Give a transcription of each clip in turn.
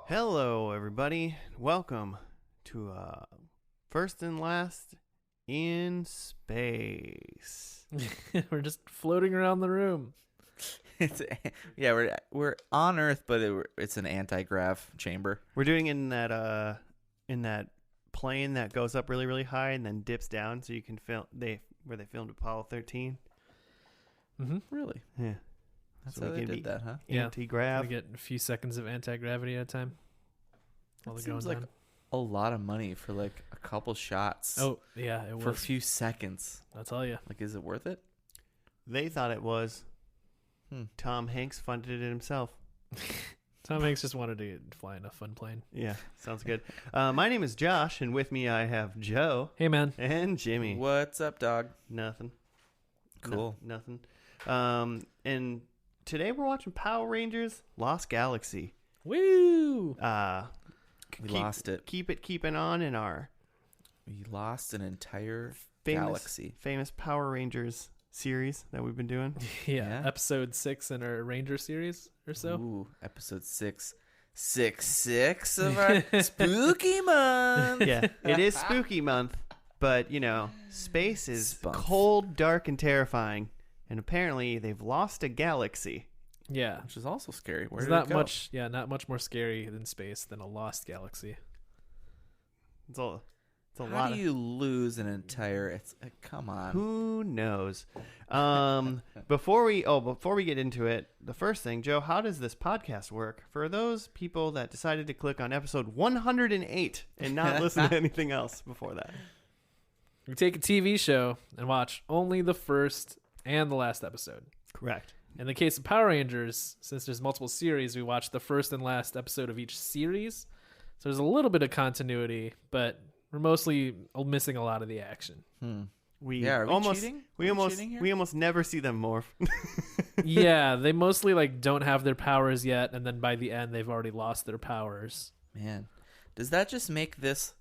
Hello, everybody. Welcome to First and Last in Space. We're just floating around the room. We're on Earth, but it's an anti-grav chamber. We're doing it in that plane that goes up really, really high and then dips down, so you can film where they filmed Apollo 13. Mm-hmm. Really? Yeah, That's so how they did that, huh? Yeah. Anti-grav. We get a few seconds of anti-gravity at a time. While That they're going seems like down. a lot of money for like a couple shots. Oh, yeah, it for a was. few seconds. I'll tell you. Like, is it worth it? They thought it was. Hmm. Tom Hanks funded it himself. Tom Hanks just wanted to fly in a fun plane. Yeah, sounds good. My name is Josh, and with me I have Joe Hey, man. and Jimmy. What's up, dog? Nothing. Cool. Nothing. And today we're watching Power Rangers Lost Galaxy. Woo! We lost it. Keeping on in our We lost an entire famous galaxy. famous Power Rangers series that we've been doing. Yeah, Yeah. episode 6 in our Ranger series or so. Ooh, episode 6. 6 of our spooky month. Yeah, it is spooky month, but space is Spunk. cold, dark, and terrifying. And apparently they've lost a galaxy. Yeah. Which is also scary. Where It's did it not go? not much more scary than space than a lost galaxy. It's a How lot do you lose an entire? Come on. Who knows? Before we get into it, the first thing, Joe, how does this podcast work for those people that decided to click on episode 108 and not listen to anything else before that? We take a TV show and watch only the first and the last episode. Correct. In the case of Power Rangers, since there's multiple series, we watch the first and last episode of each series. So there's a little bit of continuity, but we're mostly missing a lot of the action. We Are we almost cheating? we Are we almost cheating here? we almost never see them morph. Yeah, they mostly don't have their powers yet, and then by the end they've already lost their powers. Man, does that just make this?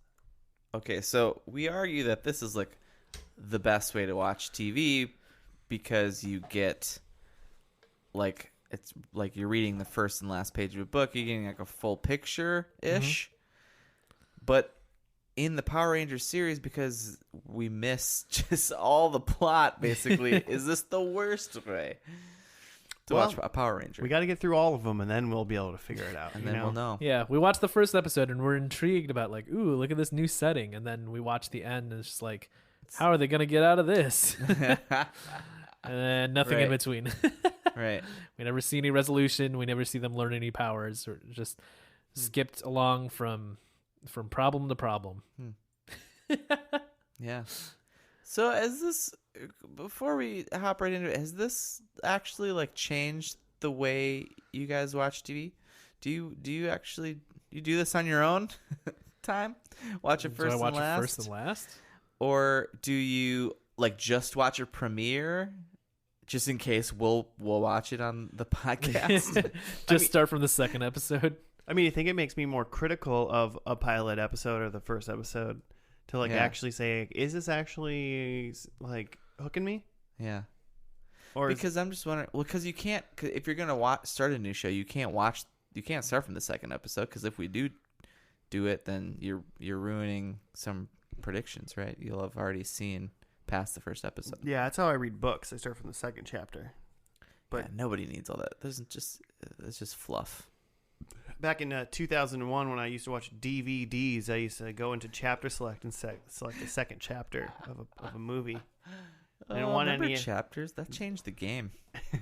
Okay, so we argue that this is like the best way to watch TV because you get it's like you're reading the first and last page of a book. You're getting like a full picture ish. But in the Power Rangers series, because we miss just all the plot, basically, is this the worst way to watch a Power Ranger? We got to get through all of them, and then we'll be able to figure it out. and then we'll know. Yeah, we watched the first episode and we're intrigued about ooh, look at this new setting, and then we watch the end and it's just like, how are they gonna get out of this? And then nothing in Right. between. Right. We never see any resolution. We never see them learn any powers, or just skipped along from problem to problem. Yeah. So has this, before we hop right into it, has this actually changed the way you guys watch TV? Do you actually you do this on your own time? Watch it Do I first watch and last? it first and last? Or do you just watch a premiere just in case we'll watch it on the podcast? Start from the second episode. I mean, I think it makes me more critical of a pilot episode or the first episode to Yeah. actually say, is this actually hooking me? Yeah. Or Because I'm just wondering, because you can't, if you're gonna start a new show, you can't start from the second episode, because if we do it, then you're ruining some predictions, right? You'll have already seen past the first episode. yeah, that's how I read books. I start from the second chapter. But Yeah, nobody needs all that. It's just fluff. back in 2001, when I used to watch DVDs, I used to go into chapter select and select the second chapter of a movie. I didn't want remember any. chapters? That changed the game.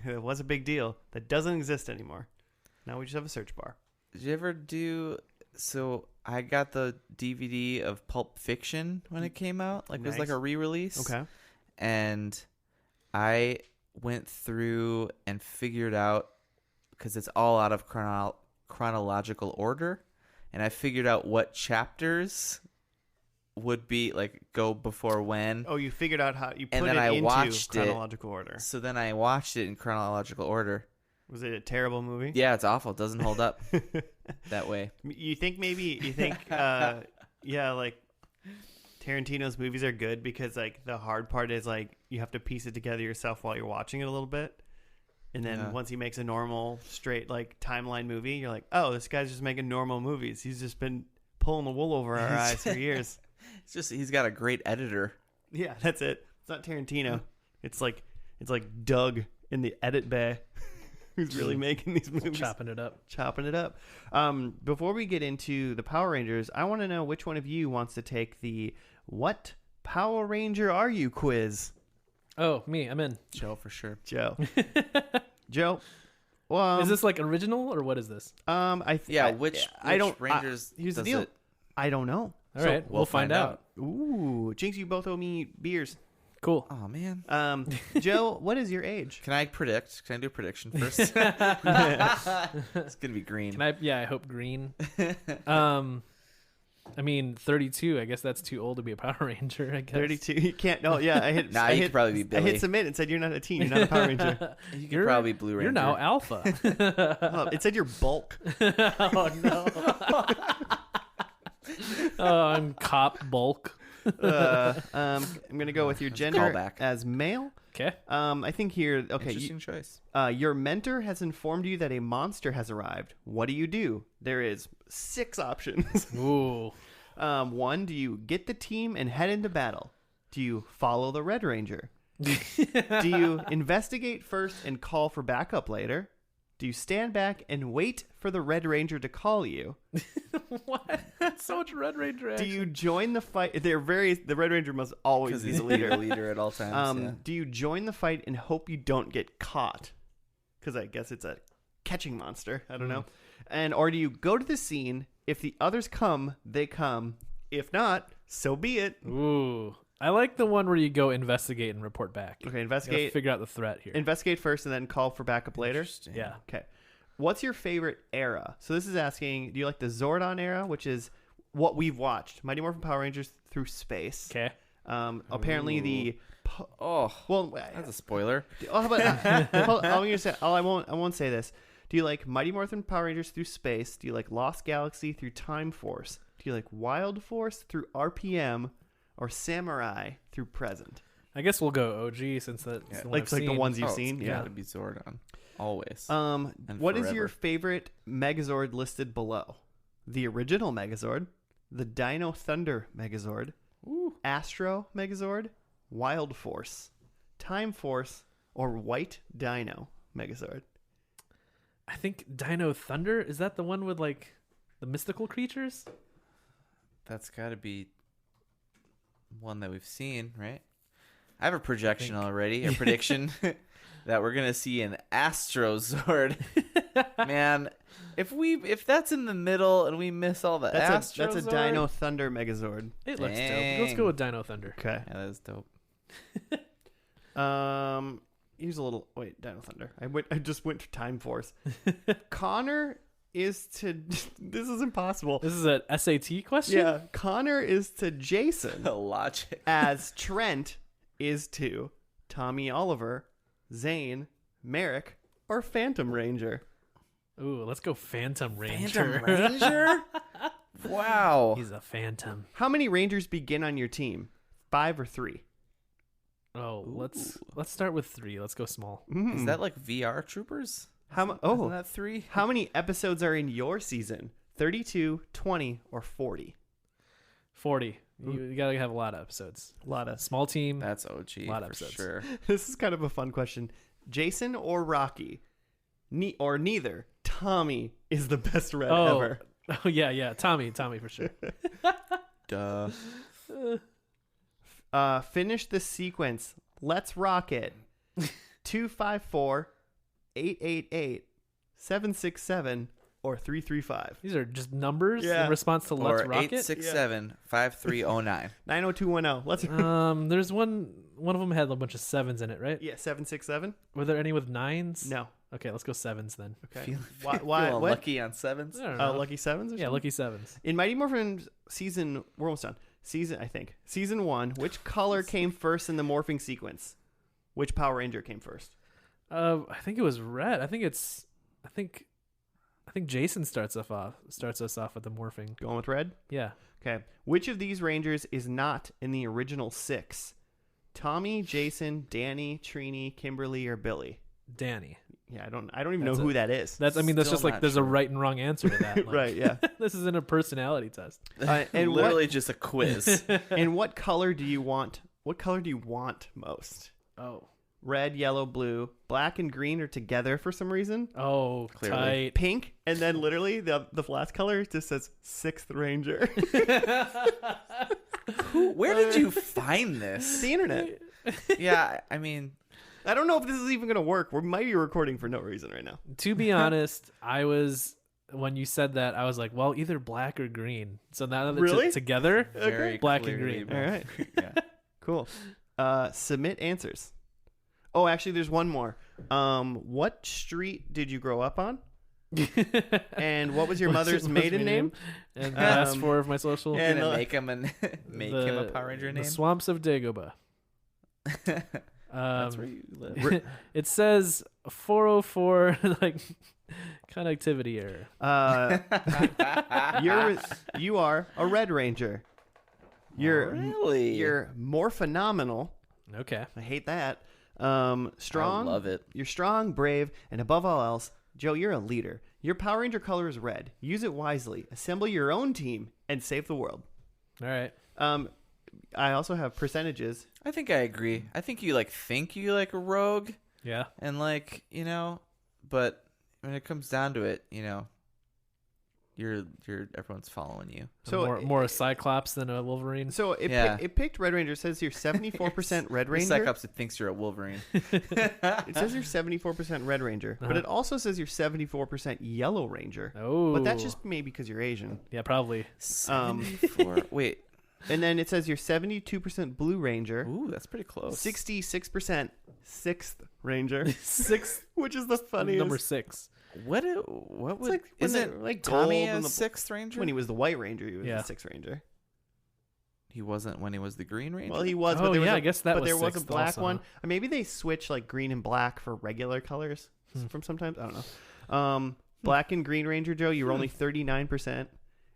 It was a big deal. That doesn't exist anymore. Now we just have a search bar. Did you ever do? So I got the DVD of Pulp Fiction when it came out. It was like Nice. a re-release. Okay. And I went through and figured out, because it's all out of chronological order, and I figured out what chapters would be go before when. Oh, you figured out how you put And then it I into watched it. chronological order. So then I watched it in chronological order. Was it a terrible movie? Yeah, it's awful. It doesn't hold up that way. You think Tarantino's movies are good because the hard part is you have to piece it together yourself while you're watching it a little bit. And then Yeah. once he makes a normal, straight, like, timeline movie, you're like, oh, this guy's just making normal movies. He's just been pulling the wool over our eyes for years. It's just he's got a great editor. Yeah, that's it. It's not Tarantino. It's like Doug in the edit bay who's really making these movies. Chopping it up. Chopping it up. Before we get into the Power Rangers, I want to know which one of you wants to take the What Power Ranger Are You quiz? Oh, me. I'm in. Joe for sure. Joe. Joe. Well, Is this like original or what is this? Which Rangers here's the does deal. it? I don't know. All right, we'll find out. Ooh, Jinx, you both owe me beers. Cool. Oh man. Joe, what is your age? Can I predict? Can I do a prediction first? It's gonna be green. I hope green. I mean, 32. I guess that's too old to be a Power Ranger. I guess 32. You can't. No, yeah. I hit. Nah, I you hit, could probably be Billy. I hit submit and said you're not a teen. You're not a Power Ranger. You could probably be Blue Ranger. You're now Alpha. Oh, it said you're bulk. Oh no. Oh, I'm Cop Bulk. I'm gonna go with your gender callback. as male. Okay. I think here. Okay. Interesting choice. Your mentor has informed you that a monster has arrived. What do? There is 6 options. Ooh. 1, do you get the team and head into battle? Do you follow the Red Ranger? Do you investigate first and call for backup later? Do you stand back and wait for the Red Ranger to call you? What? That's so much Red Ranger action. Do you join the fight? The Red Ranger must always Because be he's the leader. leader at all times. Yeah. Do you join the fight and hope you don't get caught? Because I guess it's a catching monster. I don't know. Or do you go to the scene? If the others come, they come. If not, so be it. Ooh. I like the one where you go investigate and report back. Okay, You gotta investigate. figure out the threat here. Investigate first and then call for backup later. Interesting. Yeah. Okay. What's your favorite era? So this is asking, do you like the Zordon era, which is what we've watched? Mighty Morphin Power Rangers through space. Okay. Apparently the Oh, well, that's a spoiler. how about, I'm gonna say. I won't say this. Do you like Mighty Morphin Power Rangers through space? Do you like Lost Galaxy through Time Force? Do you like Wild Force through RPM, or Samurai through present? I guess we'll go OG since that's the one I've Like the seen. ones you've Oh, seen. It's Yeah. gotta be Zordon. Always. What is forever. your favorite Megazord listed below? The original Megazord, the Dino Thunder Megazord, Astro Megazord, Wild Force, Time Force, or White Dino Megazord? I think Dino Thunder, is that the one with like the mystical creatures? That's gotta be one that we've seen, right? I have a projection already, a prediction that we're gonna see an Astro Zord. Man, if that's in the middle and we miss all the Astro That's a Zord- Dino Thunder Megazord. It looks dope. Dang. Let's go with Dino Thunder. Okay. Yeah, that is dope. Here's a little. Wait, Dino Thunder. I just went to Time Force. Connor is to. This is impossible. This is an SAT question? Yeah, Connor is to Jason Logic. as Trent is to Tommy Oliver, Zane, Merrick, or Phantom Ranger. Ooh, let's go Phantom Ranger. Phantom Ranger? Wow. He's a phantom. How many Rangers begin on your team? 5 or 3? Oh, let's start with 3. Let's go small. Is that like VR troopers? Oh, Isn't that 3? how many episodes are in your season? 32, 20, or 40? 40. You gotta have a lot of episodes. A lot of. Small team. That's OG Lot of for episodes. sure. This is kind of a fun question. Jason or Rocky? Or neither. Tommy is the best red ever. Oh yeah. Tommy for sure. Duh. Finish the sequence. Let's rock it. 254, 888, 767, or 335. These are just numbers Yeah. in response to Let's Or Rock It. 867-5309. 90210. Let's. There's one of them had a bunch of 7s in it, right? Yeah, 767. Were there any with 9s? No. Okay, let's go 7s then. Okay. Feeling Why? What? lucky on 7s? I don't know. Lucky sevens? Or Yeah, something? lucky 7s. In Mighty Morphin season, we're almost done. Season 1. Which color came first in the morphing sequence? Which Power Ranger came first? I think it was red. I think Jason starts us off with the morphing. Going with red. Yeah. Okay. Which of these Rangers is not in the original 6? Tommy, Jason, Danny, Trini, Kimberly, or Billy? Danny. Yeah, I don't even That's know who that is. That's Still just like not there's sure. a right and wrong answer to that. Like, Right, yeah. This isn't a personality test. And Literally just a quiz. And what color do you want? What color do you want most? Oh. Red, yellow, blue, black, and green are together for some reason. Oh, Clearly. tight. Pink, and then literally the last color just says Sixth Ranger. Where did you find this? The internet. Yeah, I mean, I don't know if this is even gonna work. We might be recording for no reason right now. To be honest, when you said that, I was like, well, either black or green. So now that Really? it's together, very black and clearly green. All right, Yeah. cool. Submit answers. Oh, actually, there's one more. What street did you grow up on? And what was your What's mother's maiden name? And the last four of my social. and, Gonna make him a Power Ranger The name. swamps of Dagobah. That's where you live. It says 404 like connectivity error. You are a Red Ranger. Really? You're more phenomenal. Okay. I hate that. Strong. I love it. You're strong, brave, and above all else, Joe, you're a leader. Your Power Ranger color is red. Use it wisely. Assemble your own team and save the world. All right. I also have percentages. I think I agree. I think you like a rogue, Yeah. and but when it comes down to it, you're everyone's following you. So more a Cyclops than a Wolverine. So Yeah. it picked Red Ranger. It says you're 74% Red Ranger. Cyclops thinks you're a Wolverine. It says you're 74% Red Ranger, but it also says you're 74% Yellow Ranger. Oh. But that's just maybe because you're Asian. Yeah, probably. 74. Wait. And then it says you're 72% Blue Ranger, Ooh, that's pretty close. 66% Sixth Ranger, Sixth. which is the funniest. Number 6. What would It's like when isn't they're, like, Tommy gold a and the- Sixth Ranger? When he was the White Ranger, he was Yeah. the Sixth Ranger. He wasn't when he was the Green Ranger. Well, he was, Oh, but there was yeah, a, I guess that but was there was a sixth black also, one. huh? Maybe they switch like green and black for regular colors from sometimes. I don't know. Black and Green Ranger, Joe, you were only 39%,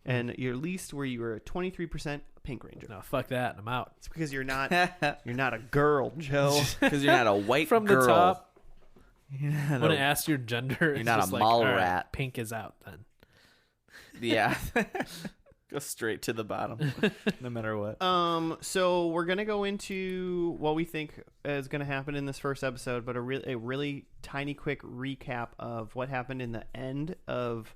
and your least where you were 23% Pink Ranger. No, fuck that. I'm out. It's because you're not a girl, Joe. Because you're not a white From girl. the top, You're not when a- it asks your gender, it's not a just like, mall all right, rat. Pink is out then. Yeah. Go straight to the bottom, no matter what. So we're gonna go into what we think is gonna happen in this first episode, but a really tiny, quick recap of what happened in the end of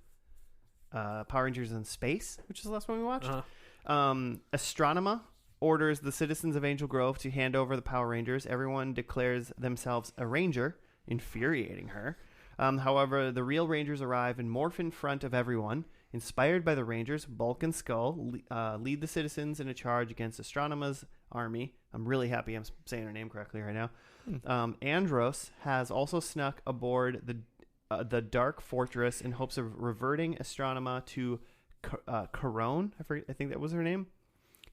Power Rangers in Space, which is the last one we watched. Astronema orders the citizens of Angel Grove to hand over the Power Rangers. Everyone declares themselves a Ranger, infuriating her. However, the real Rangers arrive and morph in front of everyone. Inspired by the Rangers, Bulk and Skull lead the citizens in a charge against Astronema's army. I'm really happy I'm saying her name correctly right now. Andros has also snuck aboard the Dark Fortress in hopes of reverting Astronema to Corone. I think that was her name.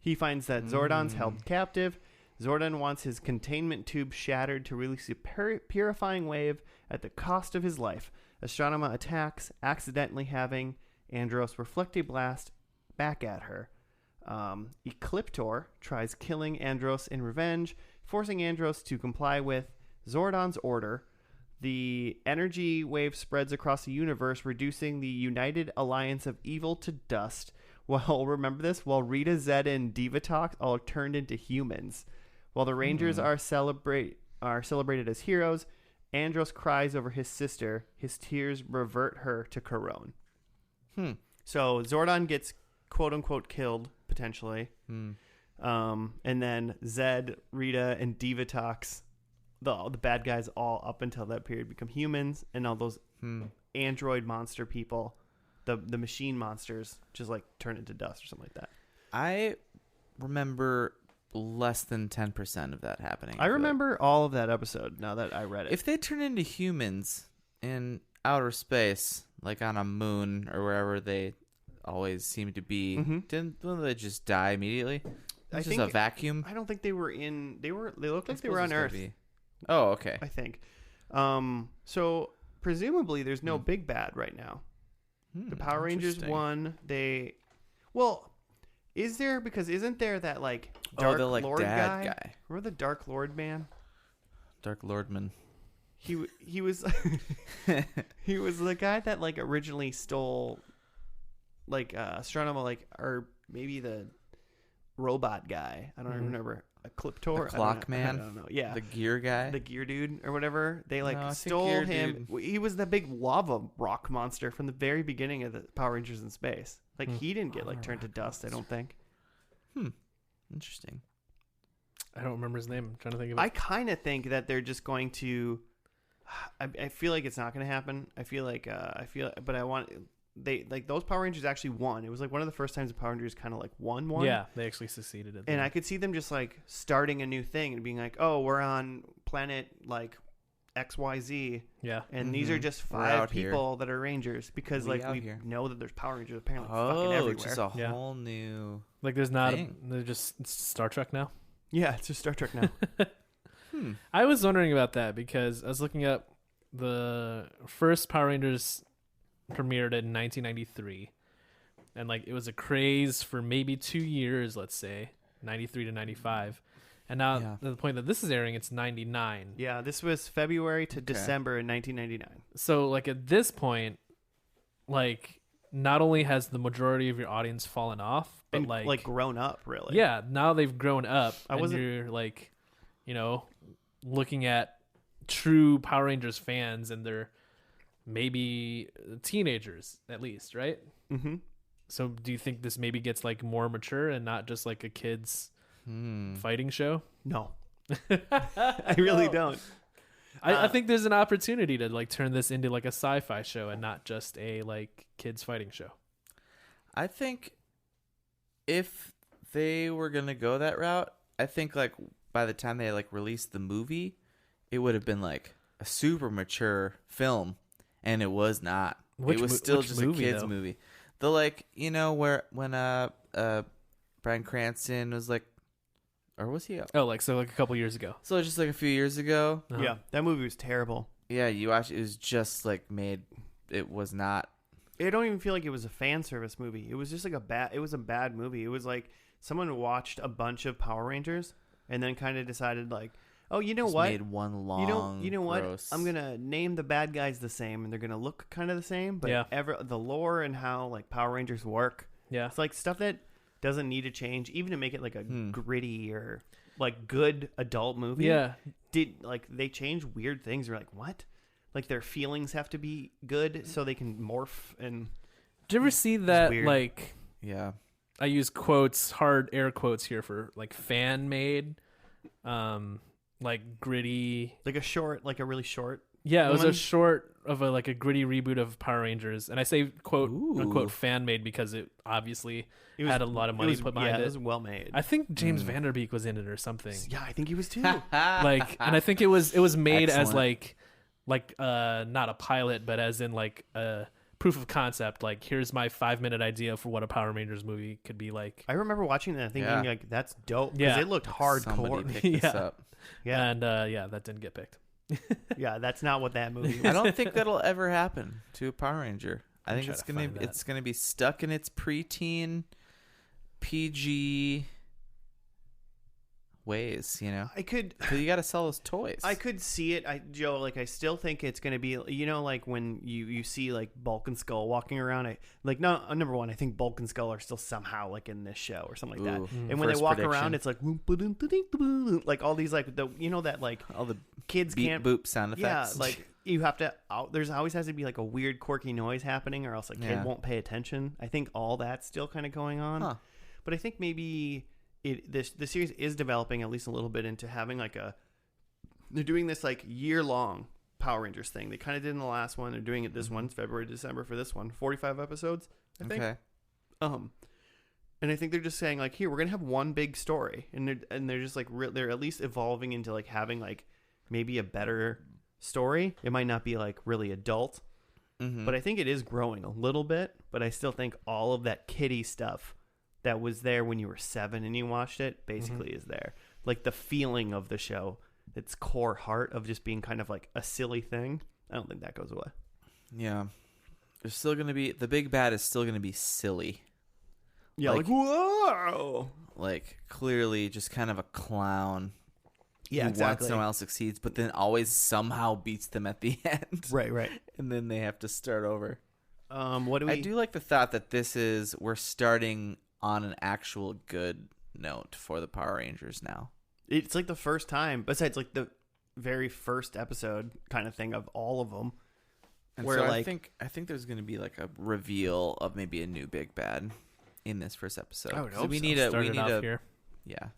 He finds that Zordon's held captive. Zordon wants his containment tube shattered to release a purifying wave at the cost of his life. Astronema attacks, accidentally having Andros reflect a blast back at her. Ecliptor tries killing Andros in revenge, forcing Andros to comply with Zordon's order. The energy wave spreads across the universe, reducing the United Alliance of Evil to dust. Well, remember this? While Rita, Zed, and Divatox all turned into humans. While the Rangers are celebrated as heroes, Andros cries over his sister. His tears revert her to Corone. So Zordon gets quote unquote killed potentially, and then Zed, Rita, and Divatox, the bad guys, all up until that period become humans, and all those android monster people, the machine monsters, just like turn into dust or something like that. I remember less than 10% of that happening. I remember all of that episode now that I read it. If they turn into humans in outer space, like on a moon or wherever they always seem to be, didn't they just die immediately? I It's think just a vacuum. I don't think they were in. They looked like they were Suppose on it's Earth. gotta be. Oh, okay. I think. So presumably there's no big bad right now. The Power Rangers Interesting. won. Is there, because isn't there that like Oh, Dark the like Lord dad guy. Remember the Dark Lord man? Dark Lordman. he was he was the guy that like originally stole like Astronomer, like, or maybe the robot guy. I don't remember. A Cliptor, The clock man? I don't know. Yeah, The gear guy. the gear dude or whatever. They like No, I think stole Gear him. He was the big lava rock monster from the very beginning of the Power Rangers in space. Like he didn't get like turned to dust. I don't think. Interesting. I don't remember his name. I'm trying to think of it. I kind of think that they're just going to. I feel like it's not going to happen. I feel like but I want. They like those Power Rangers actually won. It was like one of the first times the Power Rangers kind of like won one. Yeah, they actually succeeded at that. And I could see them just like starting a new thing and being like, "Oh, we're on planet like XYZ, Yeah. and these are just We're 5 out here. people that are Rangers because We like out we here. know that there's Power Rangers apparently fucking Oh, everywhere." just a Yeah. whole new. Like there's not Thing. they're just it's Star Trek now. Yeah, it's just Star Trek now. I was wondering about that because I was looking up the first Power Rangers premiered in 1993, and like it was a craze for maybe 2 years, let's say 93 to 95, and now Yeah. at the point that this is airing, it's 99. Yeah, this was February to December in 1999. So like at this point, like not only has the majority of your audience fallen off, but And like grown up, really. yeah, now they've grown up. I and wasn't- you're like, you know, looking at true Power Rangers fans, and they're maybe teenagers at least, right? Mm-hmm. So do you think this maybe gets like more mature and not just like a kids Hmm. fighting show? No, I really don't. I think there's an opportunity to like turn this into like a sci-fi show and not just a like kids fighting show. I think if they were gonna go that route, I think like by the time they like released the movie, it would have been like a super mature film, and it was not. Which it was mo- still which just movie, a kids though? movie. The like where when Bryan Cranston was like, or was he? Oh, like so like a couple years ago. So just like a few years ago. Uh-huh. Yeah, that movie was terrible. Yeah, you watch. It was just like made. It was not. I don't even feel like it was a fan service movie. It was just like it was a bad movie. It was like someone watched a bunch of Power Rangers and then kind of decided like, oh, you know Just what? made one long. You know what? gross- I'm gonna name the bad guys the same, and they're gonna look kind of the same. But Yeah. the lore and how like Power Rangers work, Yeah. it's like stuff that doesn't need to change, even to make it like a gritty or like good adult movie. Yeah. Did like they change weird things? You're like, what? Like their feelings have to be good so they can morph and. Did you ever see that weird. like Yeah. I use quotes, hard air quotes here for like fan made, like gritty. Like a really short. Yeah, it was a one? short of a like a gritty reboot of Power Rangers, and I say quote Ooh. unquote fan made because it obviously It was, had a lot of money put behind it it. was well made. I think James Vanderbeek was in it or something. Yeah, I think he was too. Like, and I think it was made as Excellent. like not a pilot, but as in like a proof of concept. Like, here's my 5-minute idea for what a Power Rangers movie could be like. I remember watching that and thinking Yeah. like that's dope because Yeah. it looked Somebody hardcore. picked this Yeah. up. Yeah, And yeah, that didn't get picked. yeah, that's not what that movie I was. don't think that'll ever happen to a Power Ranger. I think try it's to gonna find that. it's gonna be stuck in its preteen PG ways, you know. I could 'Cause you got to sell those toys. see it. Joe, like I still think it's gonna be, you know, like when you see like Bulk and Skull walking around. Number one, I think Bulk and Skull are still somehow like in this show or something like Ooh, that. And when they first walk prediction. around, it's like all these like that like all the kids beep can't. boop sound Yeah, effects. like you have to. There's always has to be like a weird quirky noise happening, or else a kid Yeah. won't pay attention. I think all that's still kind of going on. Huh. But I think maybe the series is developing at least a little bit into having like they're doing this like year-long Power Rangers thing. They kind of did in the last one. They're doing it this one, February to December for this one. 45 episodes, I think. Okay. And I think they're just saying like, here, we're going to have one big story. And they're just like, they're at least evolving into like having like maybe a better story. It might not be like really adult, Mm-hmm. but I think it is growing a little bit. But I still think all of that kiddie stuff that was there when you were 7 and you watched it basically is there. Like the feeling of the show, its core heart of just being kind of like a silly thing. I don't think that goes away. Yeah. There's still going to be the big bad is still going to be silly. Yeah, like whoa. Like clearly just kind of a clown. Yeah, who exactly. once in a while succeeds, but then always somehow beats them at the end. Right. And then they have to start over. What do we? I do like the thought that we're starting on an actual good note for the Power Rangers now. It's like the first time, besides like the very first episode kind of thing of all of them. And where so like I think there's going to be like a reveal of maybe a new big bad in this first episode. I would So hope we so. need a here. yeah.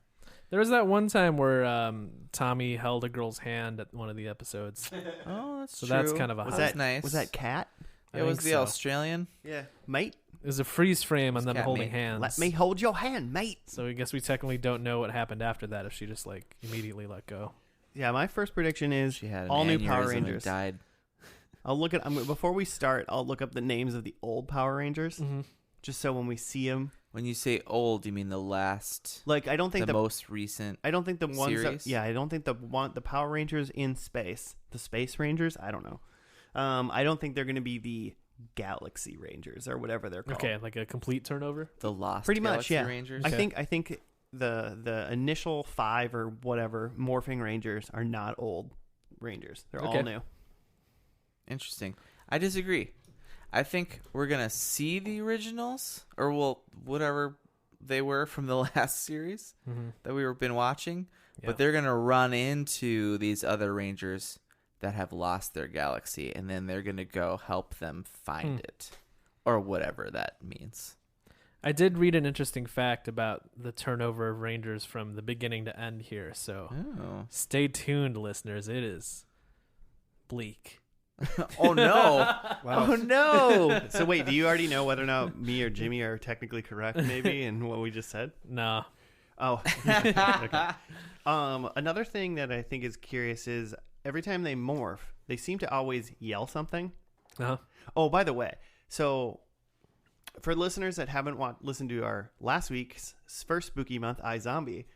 There was that one time where Tommy held a girl's hand at one of the episodes. Oh, that's So true. that's kind of a was hot. that nice. Was that Cat? It was think the so. Australian. Yeah, mate. It was a freeze frame on them Cat holding mate. hands. Let me hold your hand, mate. So I guess we technically don't know what happened after that if she just like immediately let go. Yeah, my first prediction is She had an all new Power aneurysm and Rangers. died. I'll look at before we start. I'll look up the names of the old Power Rangers, Mm-hmm. just so when we see them, When you say old, you mean the last, like I don't think the most recent. I don't think the ones series? that, I don't think the Power Rangers in space, the Space Rangers. I don't know. I don't think they're going to be the Galaxy Rangers or whatever they're called. Okay, like a complete turnover. The Lost Pretty much, Galaxy yeah. Rangers. Okay. I think the initial 5 or whatever morphing Rangers are not old Rangers. They're all Okay. new. Interesting. I disagree. I think we're gonna see the originals, or whatever they were from the last series that we've been watching, Yeah. but they're gonna run into these other Rangers that have lost their galaxy, and then they're gonna go help them find it, or whatever that means. I did read an interesting fact about the turnover of Rangers from the beginning to end here, so Oh, stay tuned, listeners. It is bleak. oh no! Oh no! So wait, do you already know whether or not me or Jimmy are technically correct, maybe, in what we just said? No. Oh, okay. Another thing that I think is curious is every time they morph, they seem to always yell something. Uh-huh. Oh, by the way, so for listeners that haven't listened to our last week's first spooky month, iZombie,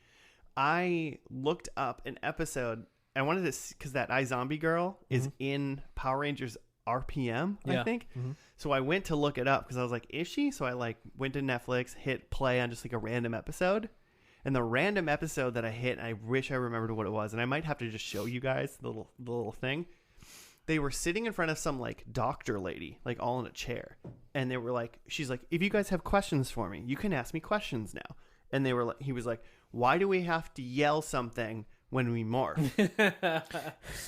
I looked up an episode. I wanted to, because that iZombie girl is in Power Rangers RPM, I Yeah. think. Mhm. So I went to look it up because I was like, is she? So I went to Netflix, hit play on just like a random episode. And the random episode that I hit, I wish I remembered what it was. And I might have to just show you guys the little thing. They were sitting in front of some like doctor lady, like all in a chair. And they were like, she's like, if you guys have questions for me, you can ask me questions now. And he was like, why do we have to yell something when we morph?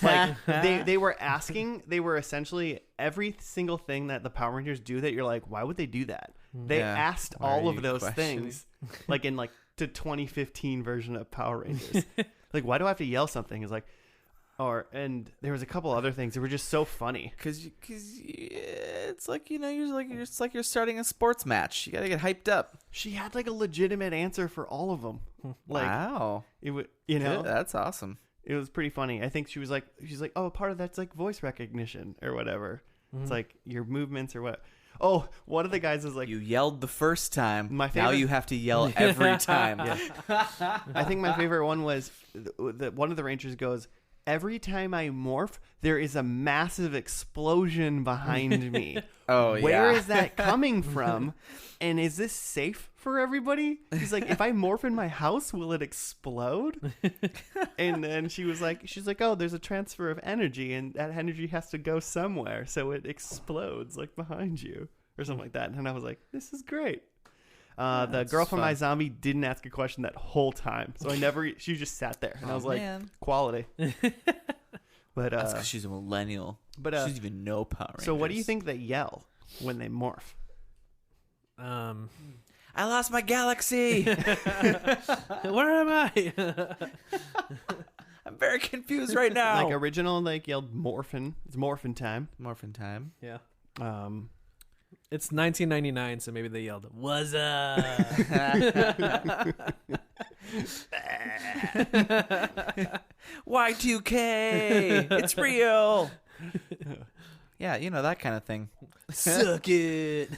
Like they were essentially every single thing that the Power Rangers do that you're like, why would they do that? They Yeah. asked Why all are of you those questioning? things, like in like the 2015 version of Power Rangers. Like, why do I have to yell something? It's like, and there was a couple other things that were just so funny. Because it's like you're starting a sports match. You gotta get hyped up. She had like a legitimate answer for all of them. Like Wow, it would, you know, that's awesome. it was pretty funny. I think she's like, oh, part of that's like voice recognition or whatever. It's like your movements or what. Oh, one of the guys was like, You yelled the first time. My Now favorite- you have to yell every time. I think my favorite one was one of the Rangers goes, every time I morph, there is a massive explosion behind me. Oh, yeah. Where is that coming from? And is this safe for everybody? He's like, if I morph in my house, will it explode? And then she's like, oh, there's a transfer of energy, and that energy has to go somewhere, so it explodes like behind you or something like that. And I was like, this is great. The That's girl from fun. iZombie didn't ask a question that whole time, so she just sat there, and I was like, man. quality. But That's because she's a millennial. but, she doesn't even know Power Rangers. so what do you think they yell when they morph? I lost my galaxy. Where am I? I'm very confused right now. Like original, like yelled morphin. It's morphin time. Morphin time. Yeah. Um, It's 1999, so maybe they yelled, "What's up?" Y2K. It's real. Yeah, you know, that kind of thing. Suck it.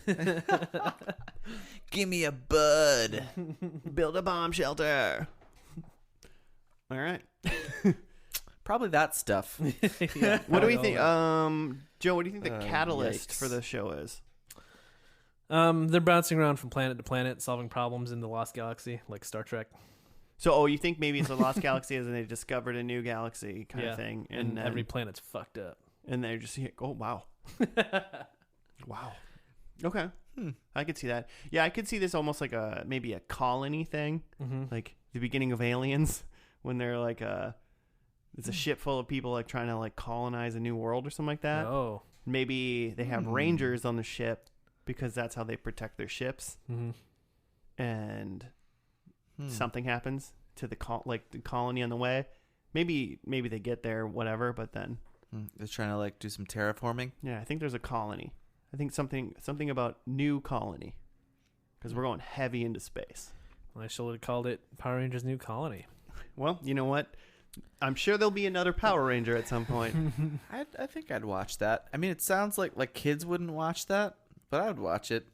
Give me a bud. build a bomb shelter. All right. Probably that stuff. Yeah, What do we probably think? all that. Joe, what do you think the catalyst yikes. for the show is? They're bouncing around from planet to planet, solving problems in the Lost Galaxy, like Star Trek. So, you think maybe it's a lost galaxy as in they discovered a new galaxy kind Yeah. of thing. And then, every planet's fucked up. And they're just, oh, wow. Wow. Okay. I could see that. Yeah, I could see this almost like maybe a colony thing. Like the beginning of Aliens when they're like it's a ship full of people like trying to like colonize a new world or something like that. Oh. Maybe they have rangers on the ship because that's how they protect their ships. And something happens to the colony on the way. Maybe they get there, whatever, but then They're trying to like do some terraforming. yeah, I think there's a colony. I think something about new colony because we're going heavy into space. Well, I should have called it Power Rangers New Colony. Well, you know what? I'm sure there'll be another Power Ranger at some point. I think I'd watch that. I mean, it sounds like kids wouldn't watch that, but I would watch it.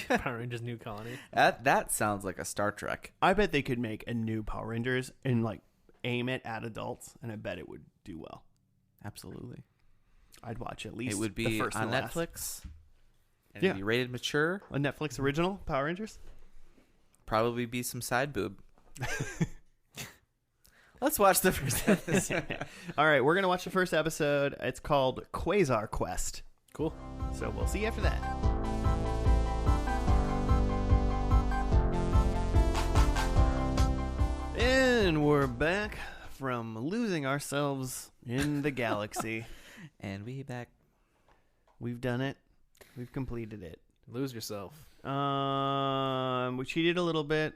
Power Rangers New Colony. That sounds like a Star Trek. I bet they could make a new Power Rangers and like aim it at adults, and I bet it would do well. Absolutely. I'd watch at least It would the be first on and last. Netflix. And Yeah. it'd be rated mature. A Netflix original Power Rangers. Probably be some side boob. Let's watch the first episode. All right, we're gonna watch the first episode. It's called Quasar Quest. Cool. So we'll see you after that. And we're back from losing ourselves in the galaxy. And we back. We've done it. We've completed it. Lose yourself. We cheated a little bit.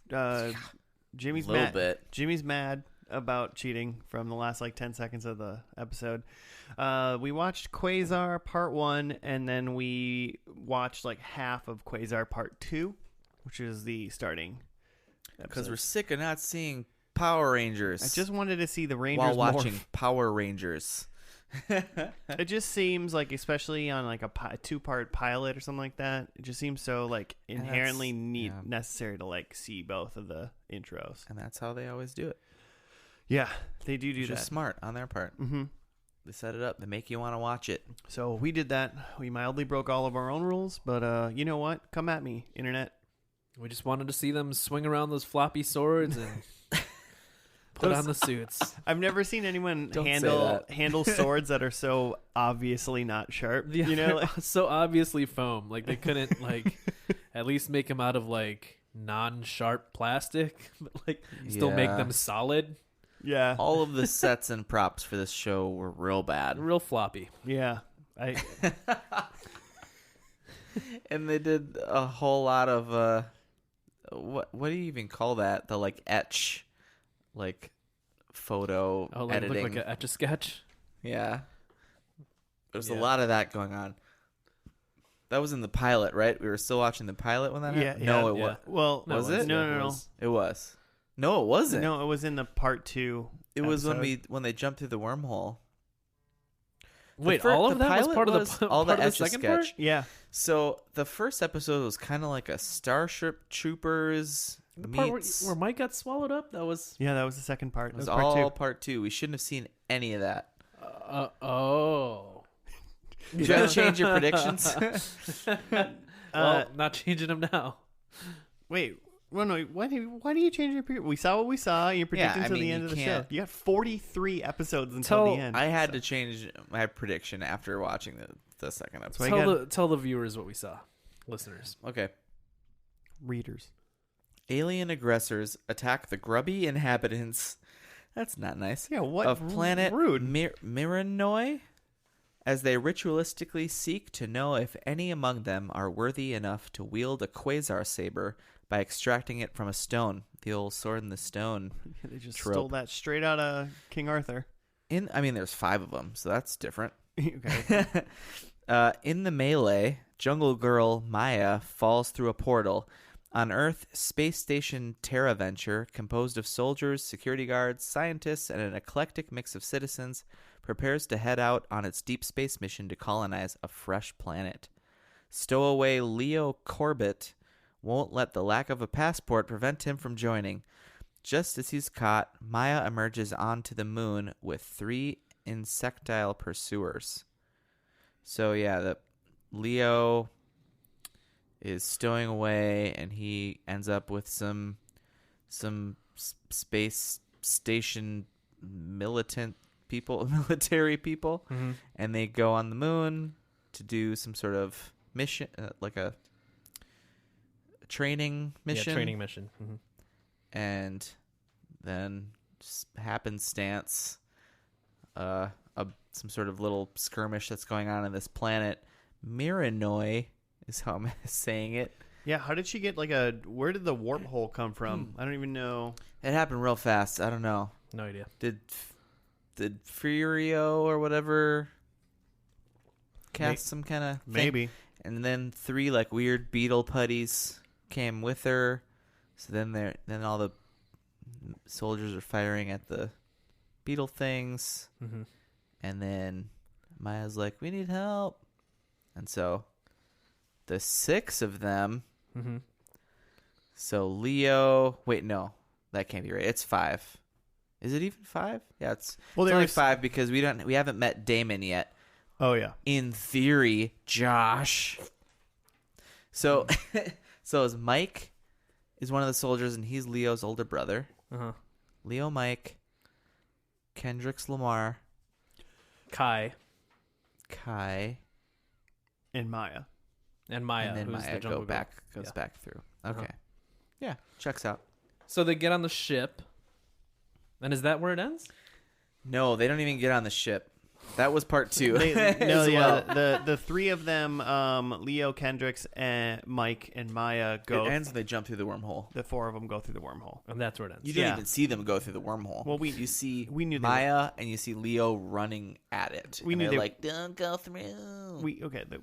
Jimmy's A little mad. bit. Jimmy's mad about cheating from the last 10 seconds of the episode. We watched Quasar Part 1, and then we watched half of Quasar Part 2, which is the starting Because episode. we're sick of not seeing Power Rangers. I just wanted to see the Rangers while watching morph. Power Rangers. It just seems like, especially on a two-part pilot or something like that, it just seems so inherently necessary to see both of the intros. And that's how they always do it. Yeah, they do Which that. is smart on their part. Mm-hmm. They set it up. They make you want to watch it. So we did that. We mildly broke all of our own rules, but you know what? Come at me, internet. We just wanted to see them swing around those floppy swords and put on the suits. I've never seen anyone Don't say handle swords that are so obviously not sharp. Yeah, You know, so obviously foam. They couldn't at least make them out of non-sharp plastic, but still make Yeah. them solid. yeah, All of the sets and props for this show were real bad. Real floppy. yeah. And they did a whole lot of what do you even call that? The etch photo Oh, editing. look like an Etch-a-Sketch. Yeah. There's a Yeah. lot of that going on. That was in the pilot, right? We were still watching the pilot when that happened? Yeah, No, it yeah. was. Well, Was it? No. It was. No, it wasn't. No, it was in the Part 2. It was episode. when they jumped through the wormhole. Wait, fir- all the of that was pilot part of was the all part the of the second part? Etch-a-Sketch. Yeah, So the first episode was kind of like a Starship Troopers The part meets. where Mike got swallowed up? That was... yeah. That was the second part. It was That was all Part part 2. We shouldn't have seen any of that. Oh. Did you change your predictions? Well, not changing them now. 2. Wait. Well, no. Why do you change your? We saw what we saw. And you're predicting I till mean, the end you of the show. can't- You got 43 episodes until the end. I had to change my prediction after watching the second episode. So I Tell the viewers what we saw. Listeners. Okay. Readers. Alien aggressors attack the grubby inhabitants. That's not nice. Yeah. What Of planet rude? Miranoi, as they ritualistically seek to know if any among them are worthy enough to wield a quasar saber by extracting it from a stone. The old sword in the stone. They just trope. stole that straight out of King Arthur. There's 5 of them, so that's different. Okay. In the melee, Jungle Girl Maya falls through a portal. On Earth, Space Station Terra Venture, composed of soldiers, security guards, scientists, and an eclectic mix of citizens, prepares to head out on its deep space mission to colonize a fresh planet. Stowaway Leo Corbett won't let the lack of a passport prevent him from joining. Just as he's caught, Maya emerges onto the moon with 3 insectile pursuers. So yeah, the Leo is stowing away, and he ends up with some space station military people, Mm-hmm. and they go on the moon to do some sort of mission, like a training mission. Yeah, training mission. Mm-hmm. And then just happenstance, some sort of little skirmish that's going on this planet. Miranoi is how I'm saying it. Yeah, how did she get where did the warp hole come from? I don't even know. It happened real fast. I don't know. No idea. Did Furio or whatever cast some kind of thing? Maybe. And then 3 like weird beetle putties came with her. So then all the soldiers are firing at the beetle things. Mm-hmm. And then Maya's like, we need help. And so the 6 of them. Mm-hmm. So Leo. Wait, no. That can't be right. It's 5. Is it even 5? Yeah, it's only 5 because we haven't met Damon yet. Oh yeah. In theory, Josh. So so is Mike is one of the soldiers, and he's Leo's older brother. Uh-huh. Leo, Mike, Kendricks, Lamar, Kai, And Maya. and Maya. and then who's Maya the jungle girl. goes Yeah. back through. Okay, Uh-huh. yeah, checks out. So they get on the ship. And is that where it ends? No, they don't even get on the ship. That was part 2. The 3 of them, Leo, Kendricks, and Mike and Maya go. It ends and they jump through the wormhole. The 4 of them go through the wormhole. And that's where it ends. You didn't Yeah. even see them go through the wormhole. Well, you see we knew they Maya and you see Leo running at it. We and knew they're they- like, don't go through. They went through the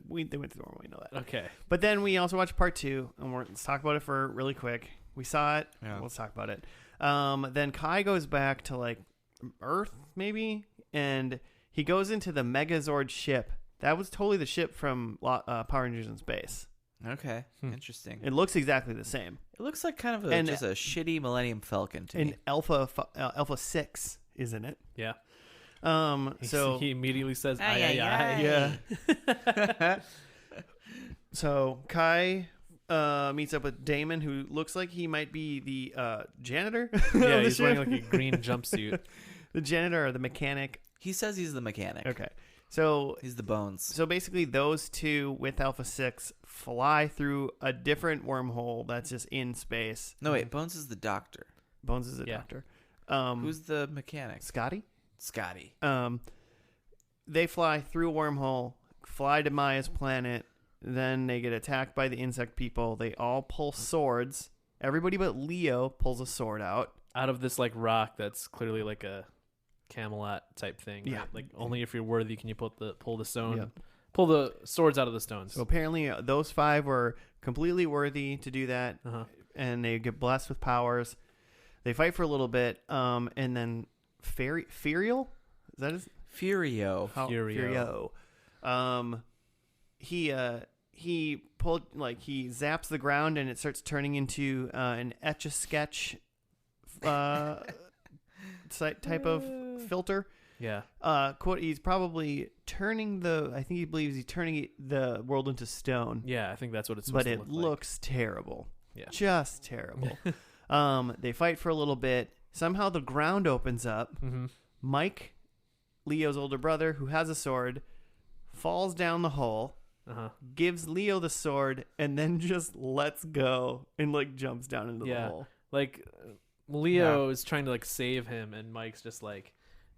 wormhole. We know that. Okay. But then we also watched part 2, and let's talk about it for really quick. We saw it. Yeah. Let's talk about it. Then Kai goes back to Earth, maybe, and he goes into the Megazord ship. That was totally the ship from Power Rangers in Space. Okay, interesting. It looks exactly the same. It looks like kind of And- just a shitty Millennium Falcon to me. And Alpha 6 is in it. Yeah. So he immediately says, Aye, aye, aye. yeah. So Kai meets up with Damon, who looks like he might be the janitor. Yeah, of the he's wearing ship. like a green jumpsuit. The janitor or the mechanic. He says he's the mechanic. Okay. So He's the bones. So basically, those two with Alpha 6 fly through a different wormhole that's just in space. No, wait. Bones is the doctor. Bones is a Yeah. doctor. Who's the mechanic? Scotty? Scotty. They fly through a wormhole, fly to Maya's planet, then they get attacked by the insect people. They all pull swords. Everybody but Leo pulls a sword out. Out of this rock that's clearly like a Camelot type thing. Yeah. Right? Like only if you're worthy can you pull the stone, Yeah. pull the swords out of the stones. So apparently those 5 were completely worthy to do that, Uh-huh. and they get blessed with powers. They fight for a little bit, and then Furiel? Is that his? Furio. Furio. He pulled he zaps the ground and it starts turning into an Etch-a-Sketch type of filter. Yeah. Quote, he's probably turning I think he believes he's turning the world into stone. Yeah, I think that's what it's supposed But to it look looks terrible. Yeah. Just terrible. They fight for a little bit. Somehow the ground opens up. like. Mm-hmm. Mike, Leo's older brother, who has a sword, falls down the hole, Uh-huh. gives Leo the sword, and then just lets go and jumps down into the Yeah. hole. Leo is trying to save him, and Mike's just like,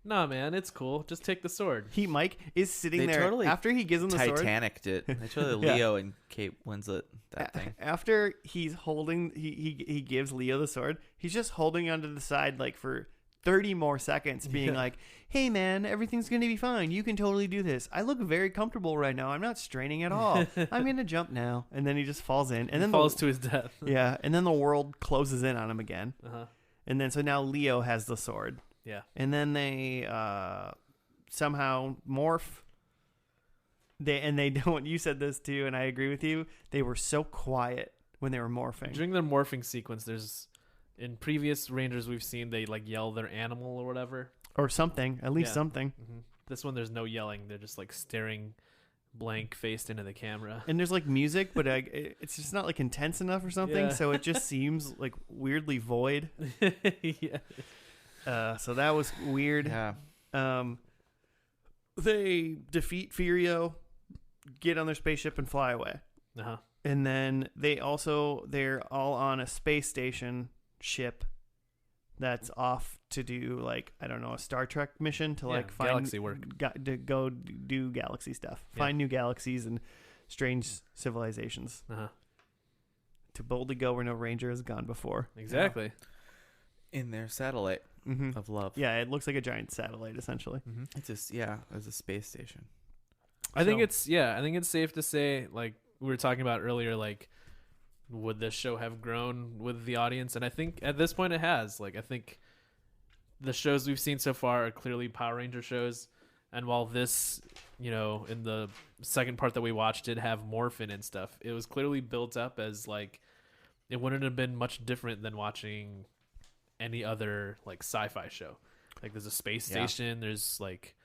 "Nah, man, it's cool. Just take the sword." Mike is sitting They there totally after he gives him the sword. Titanic did. They totally Yeah. Leo and Kate Winslet that thing. After he's holding, he gives Leo the sword. He's just holding onto the side for 30 more seconds, being like, "Hey man, everything's gonna be fine. You can totally do this. I look very comfortable right now. I'm not straining at all. I'm gonna jump now." And then he just falls in, and then falls to his death. yeah, and then the world closes in on him again. Uh-huh. And then so now Leo has the sword, Yeah. and then they somehow morph. They don't. You said this too, and I agree with you. They were so quiet when they were morphing. During their morphing sequence, in previous Rangers we've seen they yell their animal or whatever. Or something, at least Yeah. something. Mm-hmm. This one there's no yelling. They're just staring blank faced into the camera. And there's like music, but it's just not like intense enough or something. Yeah. So it just seems like weirdly void. Yeah. So that was weird. Yeah. They defeat Furio, get on their spaceship and fly away. Uh-huh. And then they're all on a space station ship that's off to do like, I don't know, a Star Trek mission to like find galaxy work. To go do galaxy stuff, find new galaxies and strange civilizations. Uh-huh. To boldly go where no ranger has gone before. Exactly. In their satellite of love. Yeah, it looks like a giant satellite essentially. Mm-hmm. It's just it's a space station. I think it's safe to say, like we were talking about earlier, like would this show have grown with the audience? And I think at this point it has. Like I think the shows we've seen so far are clearly Power Ranger shows, and while this, in the second part that we watched did have Morphin and stuff, it was clearly built up as like it wouldn't have been much different than watching any other like sci-fi show. Like there's a space station, there's like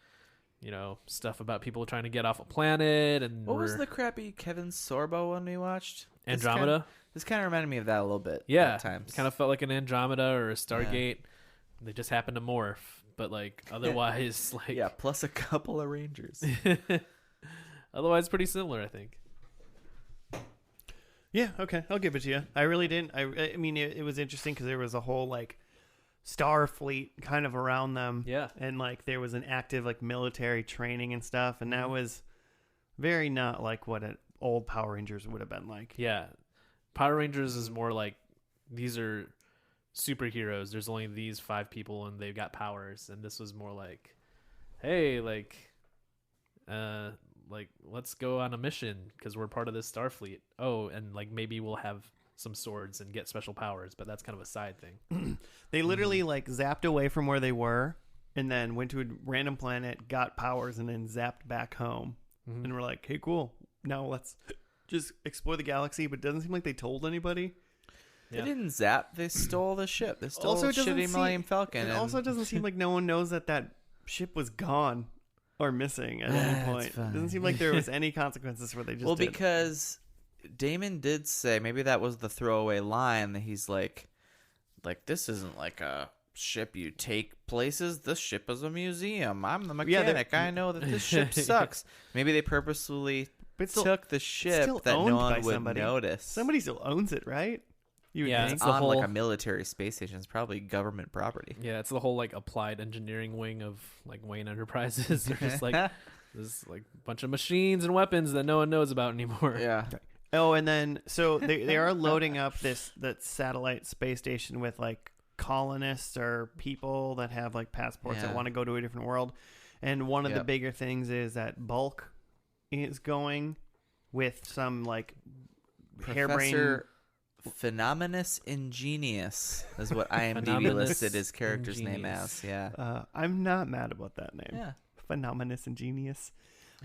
stuff about people trying to get off a planet. And what was the crappy Kevin Sorbo one we watched? Andromeda? This kind of reminded me of that a little bit. Yeah, at times. Kind of felt like an Andromeda or a Stargate. They just happened to morph, but like otherwise, like plus a couple of Rangers. Otherwise, pretty similar, I think. Yeah, okay, I'll give it to you. I really didn't. I mean, it was interesting because there was a whole like star fleet kind of around them. Yeah. And like there was an active like military training and stuff, and that was very not like what an old Power Rangers would have been like. Yeah. Power Rangers is more like these are superheroes. There's only these 5 people and they've got powers, and this was more like, hey, like let's go on a mission because we're part of this Starfleet. Oh, and like maybe we'll have some swords and get special powers, but that's kind of a side thing. They literally like zapped away from where they were and then went to a random planet, got powers, and then zapped back home. And we're like, hey, cool, now let's just explore the galaxy. But it doesn't seem like they told anybody. They didn't zap, they stole the ship. They stole Also, the it doesn't shitty seem- Millennium Falcon. It and- also doesn't seem like no one knows that ship was gone or missing at any point. It doesn't seem like there was any consequences where they just did. Because Damon did say, maybe that was the throwaway line, that he's like this isn't like a ship you take places. This ship is a museum. I'm the mechanic. I know that this ship sucks. Maybe they purposefully But still- took the ship still that owned no by one would somebody. notice. Somebody still owns it, right? You would Yeah, think. it's the on like whole- a military space station. It's probably government property. Yeah, it's the whole like applied engineering wing of like Wayne Enterprises. They're just like this like bunch of machines and weapons that no one knows about anymore. Yeah. Oh, and then so they are loading up that satellite space station with like colonists or people that have like passports that want to go to a different world. And one of the bigger things is that Bulk is going with some like harebrained. Professor Phenomenus Ingenious is what IMDb Phenomenus listed his character's name Ingenious. as. Yeah. I'm not mad about that name. Yeah. Phenomenus Ingenious.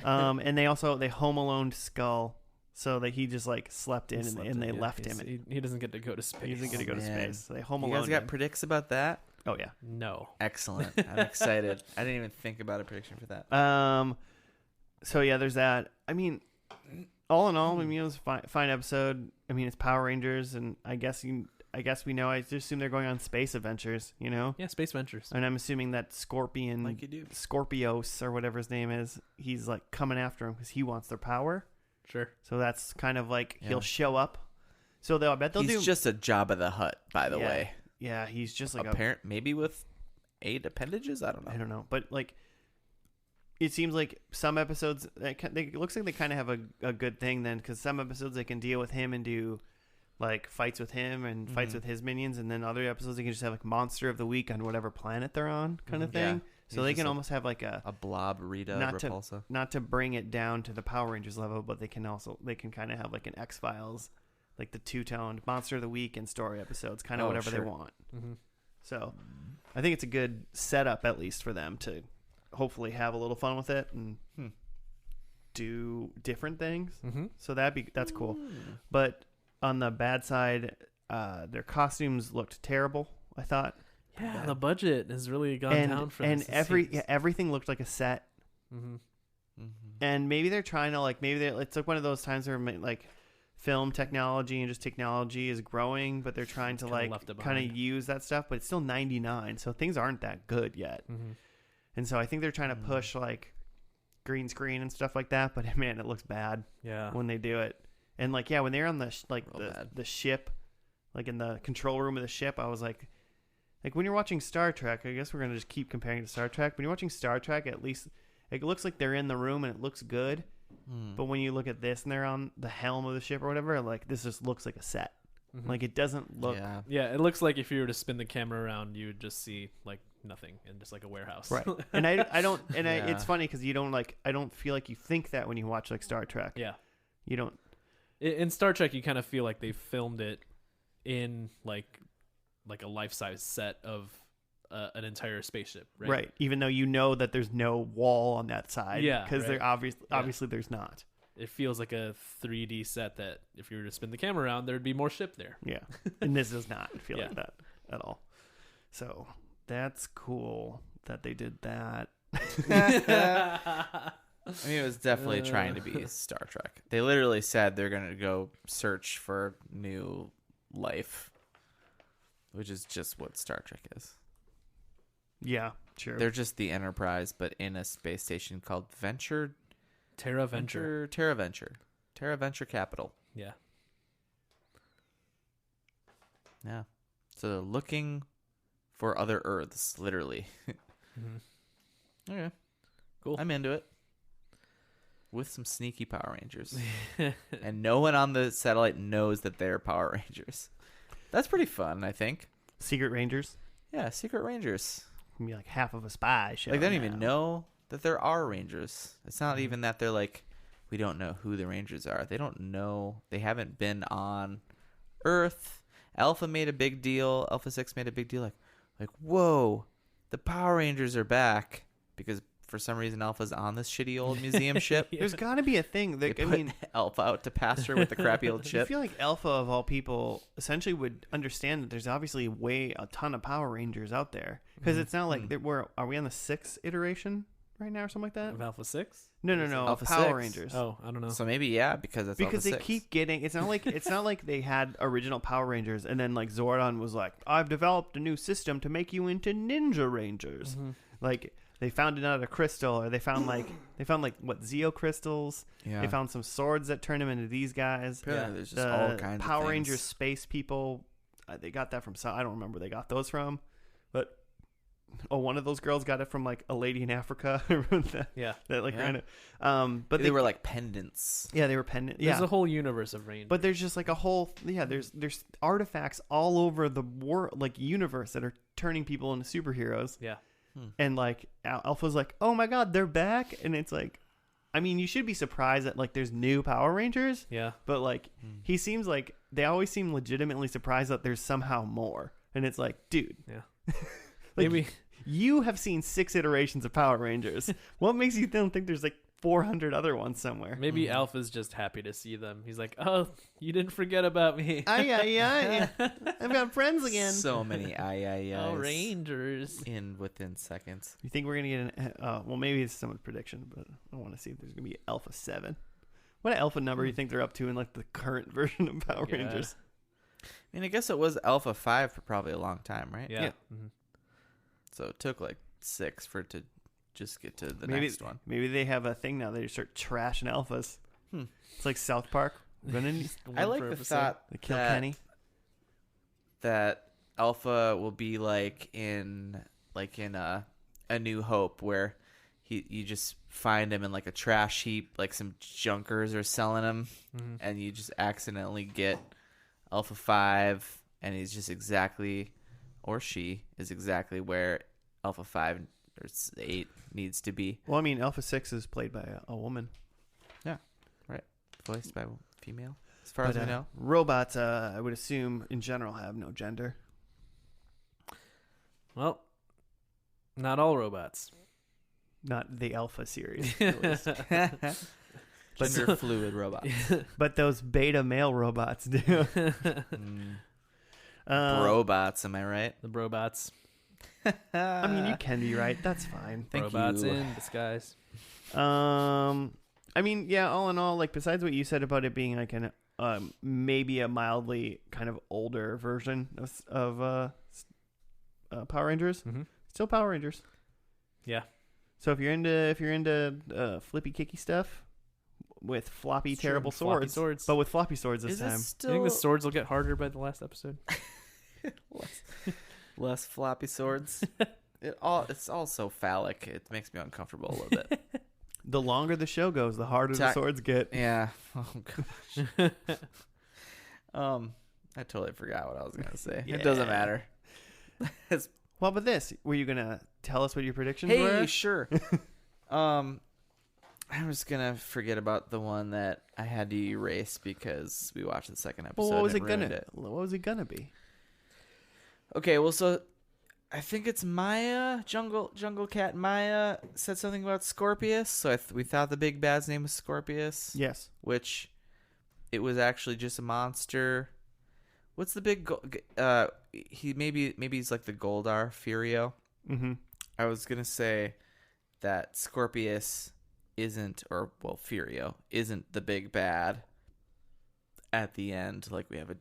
And they Home Alone Skull, so that he just like slept in and they left him. He doesn't get to go to space. He doesn't get to go to Man. space. So they Home You Alone guys got him. predicts about that? Oh yeah. No. Excellent. I'm excited. I didn't even think about a prediction for that. So yeah, there's that. I mean, all in all, I mean, it was a fine episode. I mean, it's Power Rangers, and I guess we know. I just assume they're going on space adventures, Yeah, space ventures. And I'm assuming that Scorpion, Like you do. Scorpios or whatever his name is, he's like coming after him because he wants their power. Sure. So that's kind of like he'll show up. So I bet they'll He's do. just a Jabba the Hutt, by the way. Yeah, he's just like Maybe with 8 appendages? I don't know. I don't know, but like, it seems like some episodes, it looks like they kind of have a good thing then, because some episodes they can deal with him and do like fights with him and fights with his minions, and then other episodes they can just have like Monster of the Week on whatever planet they're on, kind of thing. Yeah. So they can almost have like a blob Rita Repulsa. not to bring it down to the Power Rangers level, but they can kind of have like an X-Files, like the two-toned Monster of the Week and story episodes, kind of whatever they want. Mm-hmm. So I think it's a good setup, at least for them to hopefully have a little fun with it and do different things. Mm-hmm. So that's cool. But on the bad side, their costumes looked terrible, I thought. Yeah, the budget has really gone down for and this. everything looked like a set. Mm-hmm. And maybe they're trying to it's like one of those times where like film technology and just technology is growing, but they're trying to kind of use that stuff, but it's still 99, so things aren't that good yet. And so I think they're trying to push like green screen and stuff like that, but man, it looks bad when they do it. And like, yeah, when they're on the the ship, like in the control room of the ship, I was like when you're watching Star Trek, I guess we're going to just keep comparing to Star Trek. When you're watching Star Trek, at least it looks like they're in the room and it looks good. But when you look at this and they're on the helm of the ship or whatever, like this just looks like a set. Like it doesn't look. Yeah, it looks like if you were to spin the camera around, you would just see like nothing and just like a warehouse. Right. And I don't. And it's funny because you don't like. I don't feel like you think that when you watch like Star Trek. Yeah. You don't. In Star Trek, you kind of feel like they filmed it in like a life-size set of an entire spaceship, right? Right. Even though you know that there's no wall on that side. Yeah. Because they're obviously there's not. It feels like a 3D set that if you were to spin the camera around, there'd be more ship there. Yeah. And this does not feel like that at all. So that's cool that they did that. I mean, it was definitely trying to be Star Trek. They literally said they're going to go search for new life, which is just what Star Trek is. Yeah, sure. They're just the Enterprise, but in a space station called Terra Venture Capital. Yeah. Yeah. So they're looking for other Earths, literally. Okay. Cool. I'm into it. With some sneaky Power Rangers. And no one on the satellite knows that they're Power Rangers. That's pretty fun, I think. Secret Rangers. Yeah, Secret Rangers. Can be like half of a spy show. Like they don't even know that there are Rangers. It's not even that they're like, we don't know who the Rangers are. They don't know. They haven't been on Earth. Alpha made a big deal. Alpha 6 made a big deal. Like, whoa, the Power Rangers are back. Because for some reason, Alpha's on this shitty old museum ship. There's got to be a thing. That, I mean, Alpha out to pasture with the crappy old ship. I feel like Alpha, of all people, essentially would understand that there's obviously a ton of Power Rangers out there. Because it's not like are we on the 6th iteration right now or something like that? Of Alpha 6? No. Alpha Power 6. Rangers. Oh, I don't know. So maybe because it's because Alpha they 6. keep getting. It's not like they had original Power Rangers and then like Zordon was like, I've developed a new system to make you into Ninja Rangers. Like they found another crystal, or they found what Zeo crystals. Yeah. They found some swords that turn them into these guys. Yeah, there's just all kinds of Power things. Rangers space people. They got that from I don't remember where they got those from, but one of those girls got it from like a lady in Africa. Ran it. But they were like pendants. Yeah, they were pendants. There's a whole universe of Rangers. But there's just like a whole there's artifacts all over the world, like universe, that are turning people into superheroes. Yeah. And like Alpha's like, oh my god, they're back, and it's like, I mean, you should be surprised that like there's new Power Rangers. Yeah. But like he seems like they always seem legitimately surprised that there's somehow more, and it's like, dude. Yeah. Like, maybe you have seen 6 iterations of Power Rangers. What makes you think there's like 400 other ones somewhere? Maybe Alpha's just happy to see them. He's like, oh, you didn't forget about me. Yeah. I've got friends again. So many Oh, Rangers. Within seconds. You think we're going to get well, maybe it's someone's prediction, but I want to see if there's going to be Alpha 7. What alpha number do you think they're up to in like the current version of Power Rangers? I mean, I guess it was Alpha 5 for probably a long time, right? Yeah. So it took like 6 for it to just get to the next one. Maybe they have a thing now. They just start trashing alphas. It's like South Park. I like the thought they kill Kenny. That Alpha will be like in a New Hope, where you just find him in like a trash heap, like some junkers are selling him, and you just accidentally get Alpha 5, and he's just exactly, or she is exactly where Alpha 5 or 8 needs to be. Well, I mean, Alpha 6 is played by a woman. Yeah, right. Voiced by a female, as far as we know. Robots, I would assume, in general, have no gender. Well, not all robots. Not the Alpha series. Gender fluid robots. But those beta male robots do. Robots, am I right? The robots. I mean, you can be right. That's fine. Thank robots you. in disguise. I mean, yeah, all in all, like, besides what you said about it being like an maybe a mildly kind of older version of Power Rangers, still Power Rangers. Yeah. So if you're into flippy kicky stuff with floppy It's terrible true. Floppy swords, swords. but with floppy swords this Is it time. I still think the swords will get harder by the last episode. less floppy swords? It's all so phallic. It makes me uncomfortable a little bit. The longer the show goes, the harder the swords get. Yeah. Oh gosh. I totally forgot what I was gonna say. Yeah. It doesn't matter. Well, but this, were you gonna tell us what your predictions Hey, were? sure. I'm just gonna forget about the one that I had to erase because we watched the second episode. Well, what was and it ruined gonna? it. What was it gonna be? Okay, well, so I think it's Maya, Jungle Cat Maya said something about Scorpius. So we thought the big bad's name was Scorpius. Yes. Which it was actually just a monster. What's the big? He maybe he's like the Goldar Furio. Mm-hmm. I was gonna say that Scorpius isn't, or well, Furio isn't the big bad. At the end, like we have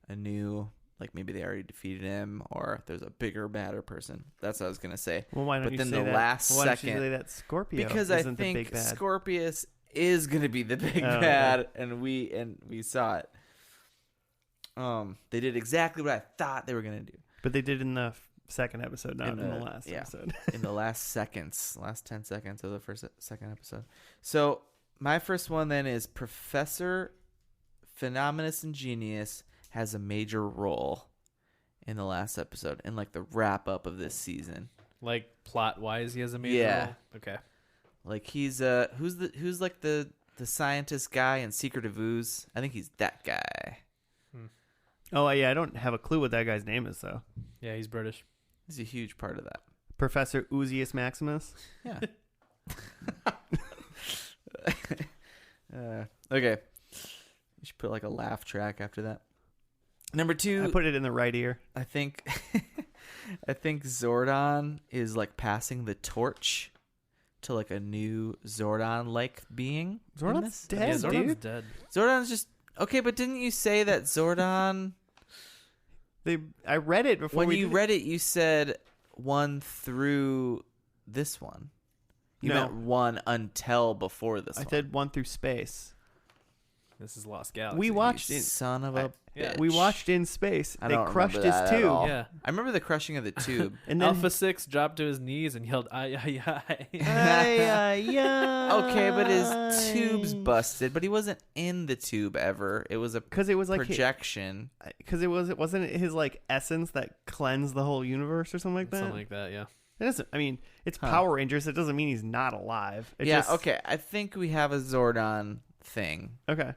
a new, like maybe they already defeated him, or there's a bigger, badder person. That's what I was gonna say. Well, why don't But you then say the that? last Why don't you second- say that Scorpio Because I isn't the big think bad? Scorpius is gonna be the big Oh, bad, okay. and we saw it. They did exactly what I thought they were gonna do But they did in the second episode, not in the last yeah. episode. in the last 10 seconds of the second episode. So my first one then is Professor Phenomenus Ingenious has a major role in the last episode, in like the wrap up of this season. Like plot wise, he has a major Yeah. role. Okay. Like he's who's like the scientist guy in Secret of Ooze? I think he's that guy. Oh yeah, I don't have a clue what that guy's name is though. Yeah, he's British. He's a huge part of that. Professor Uzius Maximus. Yeah. Okay. You should put like a laugh track after that. Number 2, I put it in the right ear. I think Zordon is like passing the torch to like a new Zordon like being. in Zordon's this. dead, Yeah, Zordon's dude. dead. Zordon's just okay, but didn't you say that Zordon I read it before when we you did read it you said 1 through this one. You No. meant 1 until before this I one. said 1 through space. This is Lost Galaxy. We watched You it. son of a yeah. We bitch. watched In Space. I They don't crushed remember his that at tube. all. Yeah. I remember the crushing of the tube. And then Alpha 6 dropped to his knees and yelled, "Ay, ay, ay." Okay, but his tube's busted, but he wasn't in the tube ever. It was a because it was like projection. because wasn't it his like essence that cleansed the whole universe or something like that. Something like that, yeah. It doesn't. I mean, it's Huh. Power Rangers. It doesn't mean he's not alive. It Yeah, just- okay. I think we have a Zordon thing. Okay.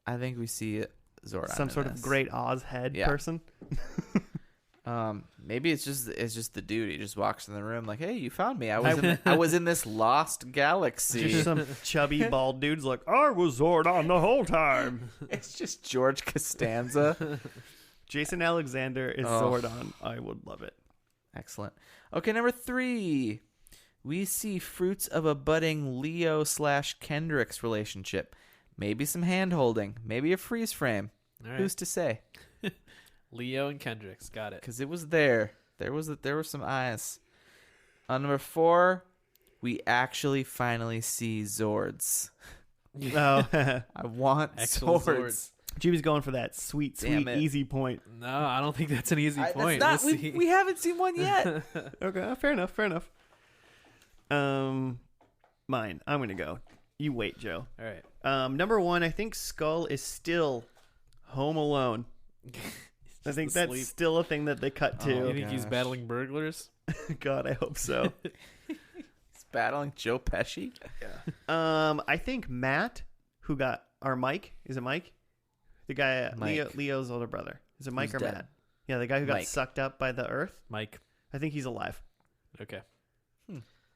I think we see Zordon. Some in sort of this. great Oz head Yeah. person. Maybe it's just the dude. He just walks in the room like, "Hey, you found me. I was in this lost galaxy." Just some chubby bald dude's like, I was Zordon the whole time. It's just George Costanza. Jason Alexander is Oh. Zordon. I would love it. Excellent. Okay, number 3. We see fruits of a budding Leo/Kendricks relationship. Maybe some hand holding. Maybe a freeze frame. All right. Who's to say? Leo and Kendricks. Got it. Because it was there. There were some eyes. On number 4, we actually finally see Zords. Oh, I want Actual Zords. Jimmy's going for that sweet, Damn sweet, it. easy point. No, I don't think that's an easy That's point. not- We'll see. we haven't seen one yet. Okay, fair enough. Fair enough. Mine. I'm gonna go. You wait, Joe. All right. Number 1, I think Skull is still home alone. I think that's asleep. still a thing that they cut You to. think he's gosh. battling burglars? God, I hope so. He's battling Joe Pesci. I think Matt, who got our Mike, is it Mike? The guy, Mike. Leo's older brother. Is it Mike Who's or dead? Matt? Yeah, the guy who got Mike. sucked up by the Earth. Mike. I think he's alive. Okay.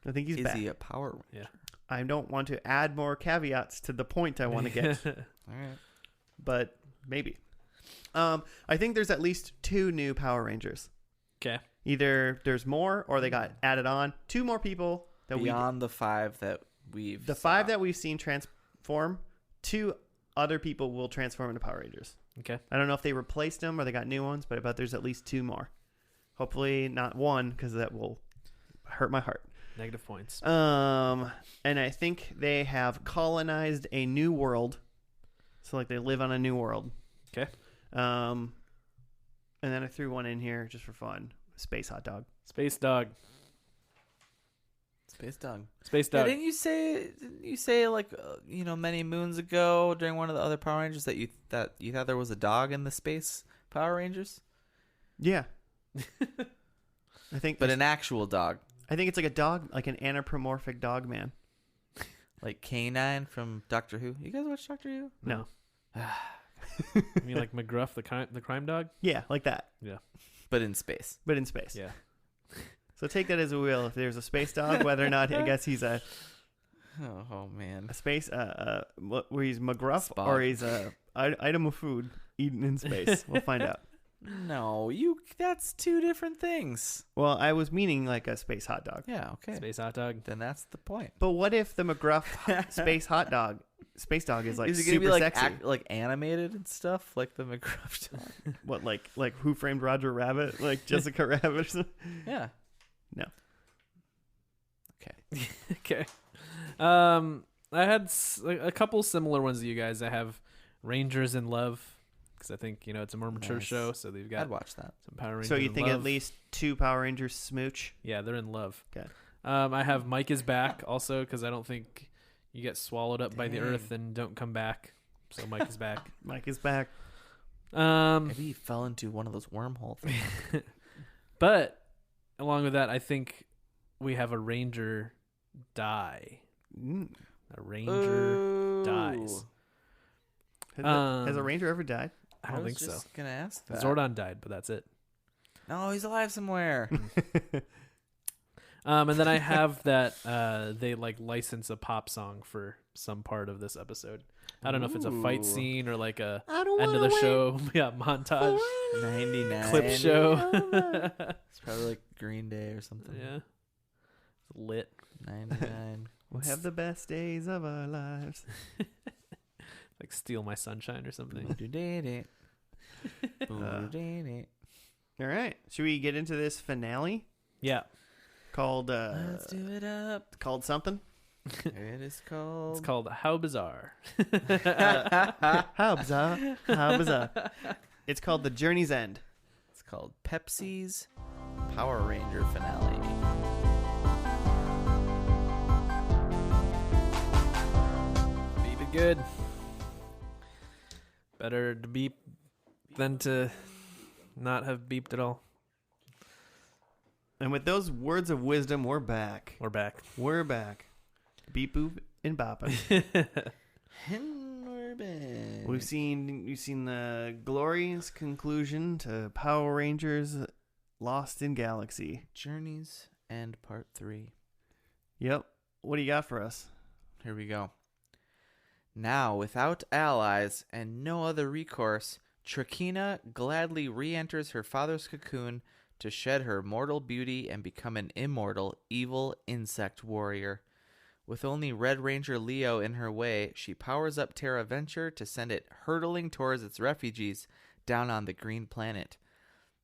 I think he's Is back. he a Power Ranger? Yeah. I don't want to add more caveats to the point I want to get, All right. but maybe. I think there's at least 2 new Power Rangers. Okay. Either there's more or they got added on. 2 more people that Beyond the 5 that the 5 that we've seen transform, 2 other people will transform into Power Rangers. Okay. I don't know if they replaced them or they got new ones, but I bet there's at least 2 more. Hopefully not 1, because that will hurt my heart. Negative points. And I think they have colonized a new world. So like they live on a new world. Okay. And then I threw one in here just for fun. Space hot dog. Space dog. Space dog. Space dog. Yeah, didn't you say like many moons ago during one of the other Power Rangers that you thought there was a dog in the Space Power Rangers? Yeah. I think But an actual dog. I think it's like a dog, like an anthropomorphic dog man. Like K9 from Doctor Who. You guys watch Doctor Who? No. You mean like McGruff, the crime dog? Yeah, like that. Yeah. But in space. But in space. Yeah. So take that as a will. If there's a space dog, whether or not I guess he's a man. space where he's McGruff Spock. or he's a item of food eaten in space. We'll find out. No, that's 2 different things. Well, I was meaning like a space hot dog. Yeah, okay. Space hot dog. Then that's the point. But what if the McGruff space dog is like Is it gonna super be like sexy? like animated and stuff like the McGruff dog? What like Who Framed Roger Rabbit? Like Jessica Rabbit or something? Yeah. No. Okay. Okay. I had a couple similar ones to you guys. I have Rangers in Love, because I think it's a more mature Nice. show, so they've got I'd watch that. some Power Rangers. So you in think love. at least 2 Power Rangers smooch? Yeah, they're in love. Okay. I have Mike is back also, because I don't think you get swallowed up by the Dang. earth and don't come back. So Mike is back. Mike is back. Maybe he fell into one of those wormhole things. But along with that, I think we have a Ranger die. A Ranger dies. Has a Ranger ever died? I don't think so. I was just gonna ask that. Zordon died, but that's it. No, he's alive somewhere. And then I have that they like license a pop song for some part of this episode. I don't know if it's a fight Ooh. scene or like a I don't end of the show montage 99 clip show. It's probably like Green Day or something. Yeah, it's lit. 99. We'll have the best days of our lives. Like Steal My Sunshine or something. All right. Should we get into this finale Yeah, called Let's do it up. called something? It is called. it's called How Bizarre. How bizarre. How bizarre. It's called The Journey's End. It's called Pepsi's Power Ranger finale. Beep it good. Better to beep than to not have beeped at all. And with those words of wisdom, we're back. We're back. We're back. Beep boop and bopping. And we're back. You've seen the glorious conclusion to Power Rangers Lost in Galaxy. Journeys End Part 3. Yep. What do you got for us? Here we go. Now, without allies and no other recourse, Trakina gladly re-enters her father's cocoon to shed her mortal beauty and become an immortal, evil insect warrior. With only Red Ranger Leo in her way, she powers up Terra Venture to send it hurtling towards its refugees down on the green planet.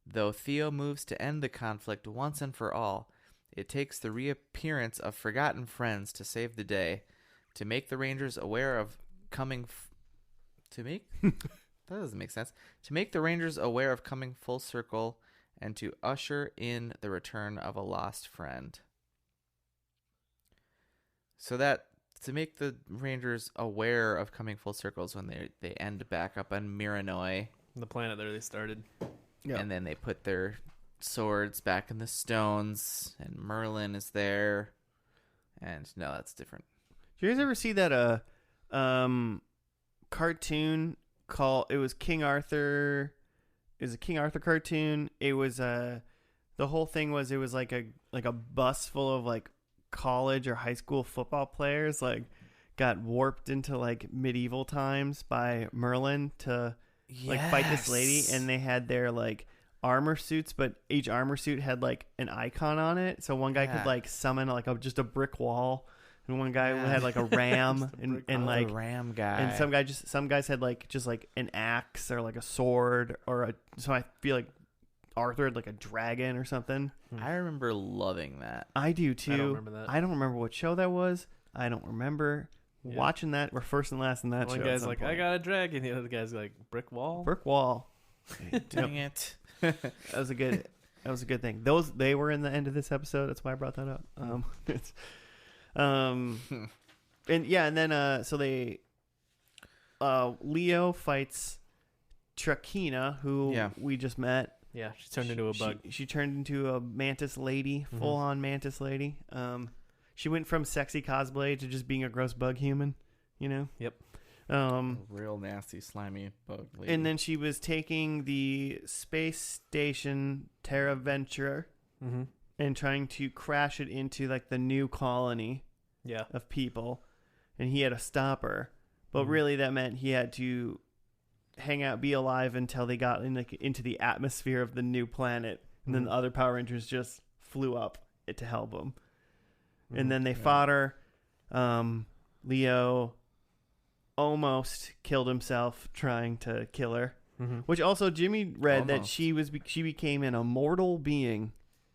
Though Theo moves to end the conflict once and for all, it takes the reappearance of forgotten friends to save the day, to make the Rangers aware of coming... That doesn't make sense. To make the Rangers aware of coming full circle and to usher in the return of a lost friend. So that to make the Rangers aware of coming full circles when they end back up on Miranoi, The planet that they started. Yeah. and then they put their swords back in the stones, and Merlin is there, and no, that's different. Did you guys ever see that cartoon called? It was King Arthur. It was a King Arthur cartoon. It was the whole thing was it was like a bus full of like college or high school football players like got warped into like medieval times by Merlin to like fight this lady, and they had their like armor suits, but each armor suit had like an icon on it. So one guy could like summon like just a brick wall, and one guy had like a ram, and like the ram guy, and some guys had like just like an axe or like a sword so I feel like Arthur had like a dragon or something. I remember loving that. I do too. I don't remember that. I don't remember what show that was. I don't remember watching that. We're first and last in that show. One guy's like, I got a dragon. The other guy's like, brick wall. Brick wall. Dang it. That was a good thing. They were in the end of this episode. That's why I brought that up. And then so they Leo fights Trakina, who we just met. Yeah, she turned into a bug. She turned into a mantis lady, full on mantis lady. She went from sexy cosplay to just being a gross bug human, you know? Yep. Real nasty, slimy bug lady. And then she was taking the space station Terra Venture and trying to crash it into like the new colony of people. And he had to stop her. But really that meant he had to hang out, be alive until they got into the atmosphere of the new planet. And then the other Power Rangers just flew up to help him. And then they fought her. Leo almost killed himself trying to kill her. Which also Jimmy read that she became an immortal being.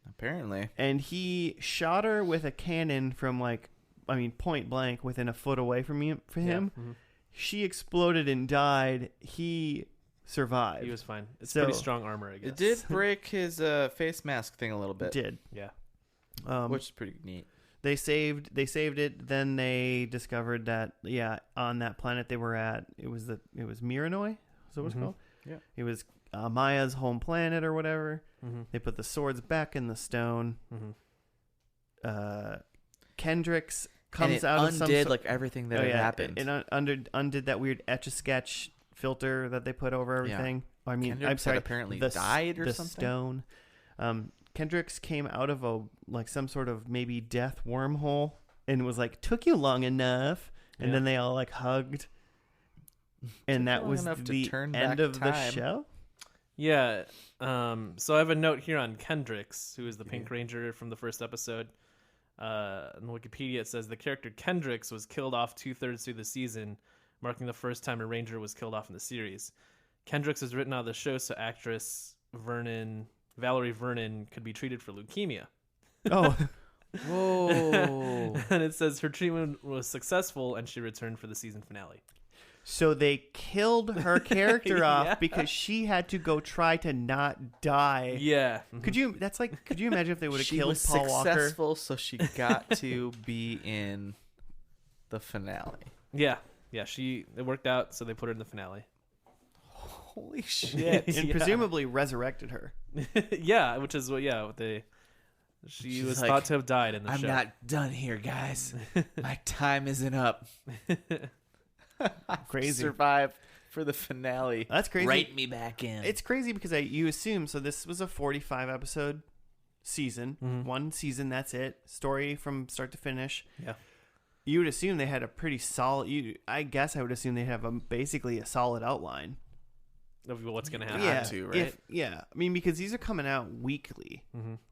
Apparently. And he shot her with a cannon from point blank within a foot away from him. She exploded and died. He survived. He was fine. It's pretty strong armor, I guess. It did break his face mask thing a little bit. It did. Yeah. Which is pretty neat. They saved it. Then they discovered that on that planet they were at, it was Miranoi. Is that what it's called? Yeah. It was Maya's home planet or whatever. They put the swords back in the stone. Kendricks comes out of some undid like everything that had happened. It undid that weird Etch-a-Sketch filter that they put over everything. I mean, I'm sorry. Apparently died or something. The stone. Kendricks came out of some sort of maybe death wormhole and was like, took you long enough. And then they all like hugged. And that was the end of the show. Yeah. So I have a note here on Kendricks, who is the Pink Ranger from the first episode. On Wikipedia, it says the character Kendricks was killed off 2/3 through the season, marking the first time a Ranger was killed off in the series. Kendricks was written out of the show so actress Valerie Vernon could be treated for leukemia. Oh. Whoa. And it says her treatment was successful and she returned for the season finale. So they killed her character off because she had to go try to not die. Yeah. Could you imagine if they would have killed Paul Walker? She was successful, so she got to be in the finale. Yeah. Yeah, it worked out, so they put her in the finale. Holy shit. And presumably resurrected her. Yeah, which is she was thought to have died in the show. I'm not done here, guys. My time isn't up. Crazy. Survive for the finale. That's crazy. Write me back in. It's crazy because you assume, so this was a 45 episode season. One season, that's it. Story from start to finish. Yeah. You would assume they had a pretty solid, I guess I would assume they have basically a solid outline. Of what's going to happen. Yeah. I mean, because these are coming out weekly.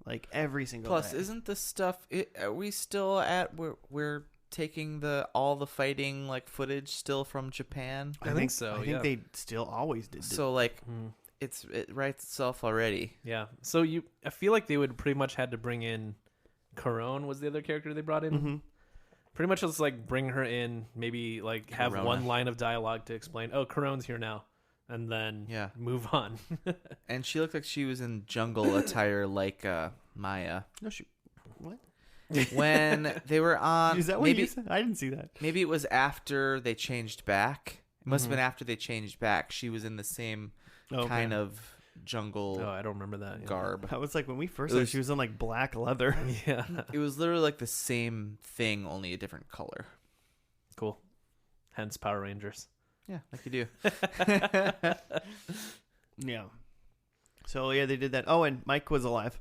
Like every single day. Plus, isn't the stuff, are we still at, we're taking all the fighting like footage still from Japan? I think so. I think they still always did. So like it writes itself already. Yeah. So I feel like they would pretty much had to bring in Corone was the other character they brought in. Pretty much just like bring her in, maybe like have one line of dialogue to explain, oh, Corone's here now, and then move on. And she looked like she was in jungle attire like Maya. No, what? When they were on, is that what you said? I didn't see that. Maybe it was after they changed back. It must have been after they changed back. She was in the same kind of jungle. Oh, I don't remember that garb. I was like, when we first saw, she was in like black leather. Yeah, it was literally like the same thing, only a different color. Cool. Hence Power Rangers. Yeah, like you do. Yeah. So yeah, they did that. Oh, and Mike was alive.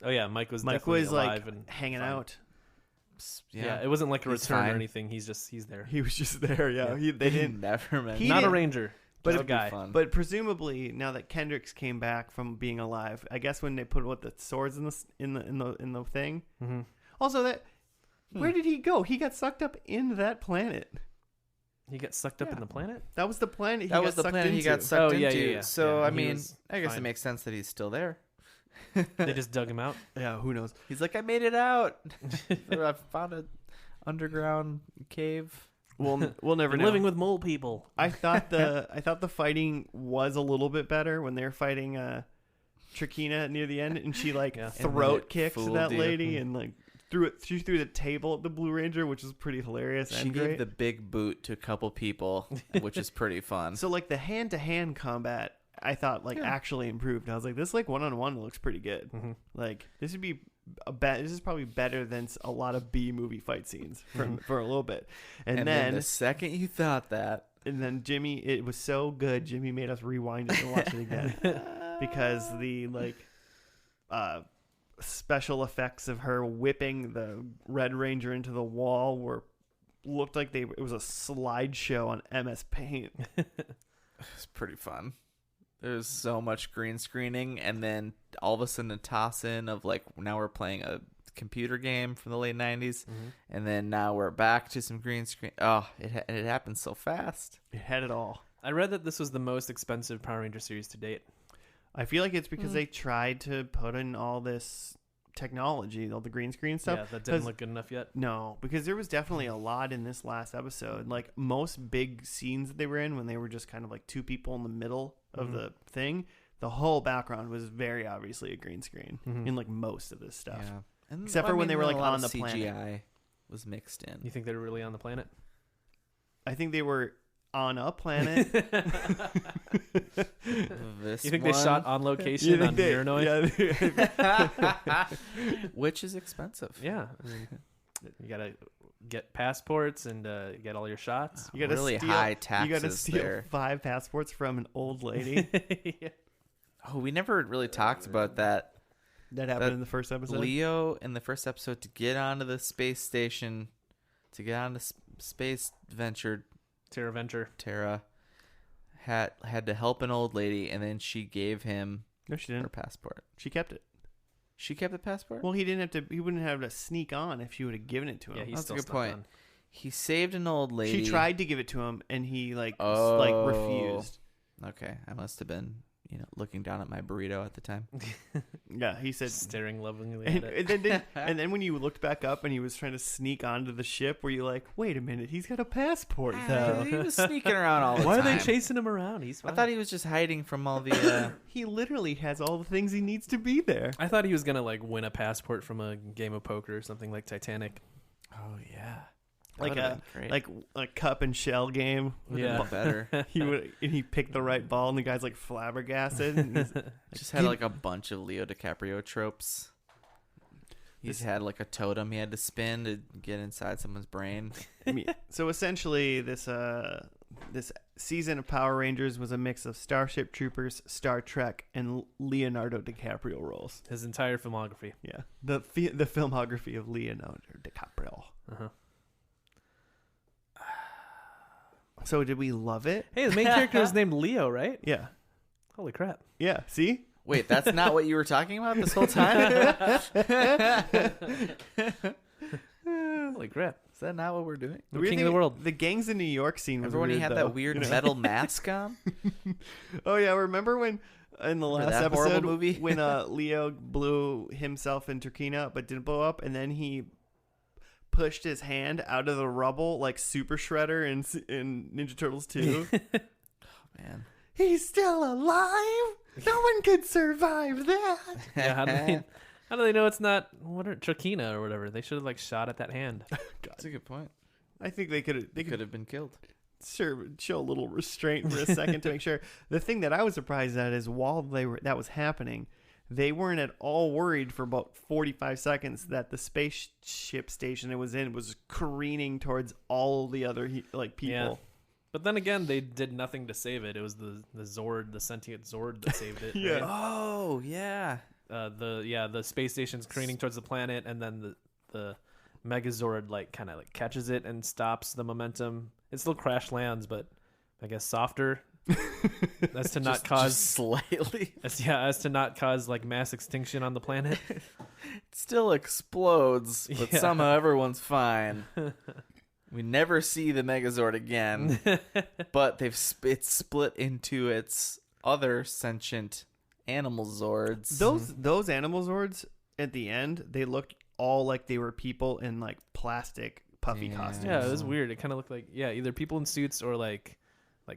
Oh yeah, Mike was alive like and hanging out. Yeah, it wasn't like a return or anything. He's there. He was just there. Yeah, they didn't never met. Not a ranger, but a guy. But presumably now that Kendricks came back from being alive, I guess when they put the swords in the thing. Also, that Where did he go? He got sucked up in that planet. He got sucked up in the planet? That was the planet he That got was the sucked planet into. he got sucked Oh, yeah, into. yeah, yeah. So, Yeah, I he mean, was I guess it fine. makes sense that he's still there. They just dug him out. Yeah, who knows? He's like, I made it out. I found an underground cave. We'll never Been know. living with mole people. I thought the fighting was a little bit better when they were fighting Trakina near the end, and she like Yeah. throat kicked fooled that you. lady and like she threw the table at the Blue Ranger, which was pretty hilarious She and gave great. the big boot to a couple people, which is pretty fun. So like the hand-to-hand combat, I thought like actually improved. I was like, this like one-on-one looks pretty good. Mm-hmm. Like this would be this is probably better than a lot of B movie fight scenes for a little bit. And then the second you thought that, and then Jimmy, it was so good. Jimmy made us rewind it and watch it again because the like special effects of her whipping the Red Ranger into the wall looked like it was a slideshow on MS Paint. it's pretty fun. There's so much green screening, and then all of a sudden a toss in of like, now we're playing a computer game from the late 90s, and then now we're back to some green screen. Oh, it happened so fast. It had it all. I read that this was the most expensive Power Ranger series to date. I feel like it's because they tried to put in all this technology, all the green screen stuff. Yeah, that didn't look good enough yet. No, because there was definitely a lot in this last episode. Like most big scenes that they were in when they were just kind of like two people in the middle of the thing, the whole background was very obviously a green screen in like most of this stuff. Yeah. And, Except for when they were, like, a lot on of the CGI planet. was mixed in. You think they were really on the planet? I think they were on a planet. This You think they one, shot on location on Miranoi? Yeah. which is expensive. Yeah. I mean, you gotta get passports and get all your shots. You gotta Really steal, high You taxes gotta steal there. 5 passports from an old lady. Yeah. Oh, we never really talked about that. That happened in the first episode. Leo in the first episode, to get onto the space station, to get on the space venture, Terra Venture. Tara had to help an old lady, and then she gave him No, she her didn't. passport. She kept it. She kept the passport? Well, he didn't have to. He wouldn't have to sneak on if she would have given it to him. Yeah, he's That's a still good stuck point. on. He saved an old lady. She tried to give it to him, and he like Oh. refused. Okay, I must have been, looking down at my burrito at the time. Yeah, he said. Staring lovingly And, at it. and then when you looked back up and he was trying to sneak onto the ship, were you like, wait a minute, he's got a passport though? He was sneaking around all the Why are time. they chasing him around? He's I fine. thought he was just hiding from all the. He literally has all the things he needs to be there. I thought he was gonna like win a passport from a game of poker or something like Titanic. Oh yeah, Like That would've been great. like a cup and shell game. Yeah. better. He picked the right ball, and the guy's like flabbergasted. And he's, Just had like a bunch of Leo DiCaprio tropes. He's had like a totem he had to spin to get inside someone's brain. so essentially, this season of Power Rangers was a mix of Starship Troopers, Star Trek, and Leonardo DiCaprio roles. His entire filmography. Yeah, the filmography of Leonardo DiCaprio. Uh-huh. So did we love it? Hey, the main character is named Leo, right? Yeah, Holy crap! yeah. See, Wait, that's not what you were talking about this whole time? Holy crap! Is that not what we're doing? The weird king of thing- the world. The gangs in New York scene was Remember when he weird, had though, that weird you know? metal mask on? Oh yeah, remember when in the last that horrible episode movie? when Leo blew himself and Turkina up but didn't blow up, and then he pushed his hand out of the rubble like Super Shredder in Ninja Turtles 2. Man. He's still alive. No one could survive that. Yeah, how do they know it's not Trakina or whatever? They should have like shot at that hand. That's a good point. I think they could have been killed. show a little restraint for a second to make sure. The thing that I was surprised at is while that was happening, they weren't at all worried for about 45 seconds that the spaceship station it was in was careening towards all the other people. Yeah. But then again, they did nothing to save it. It was the Zord, the sentient Zord, that saved it. Yeah. Right? Oh, yeah. The space station's careening towards the planet, and then the Megazord kind of catches it and stops the momentum. It still crash lands, but I guess softer, as to not cause just slightly. as to not cause mass extinction on the planet. It's still explodes, but Yeah. somehow everyone's fine. We never see the Megazord again, but it's split into its other sentient animal Zords. Those animal Zords at the end, they looked all like they were people in like plastic puffy Yeah. costumes. Yeah, it was weird. It kind of looked like either people in suits or like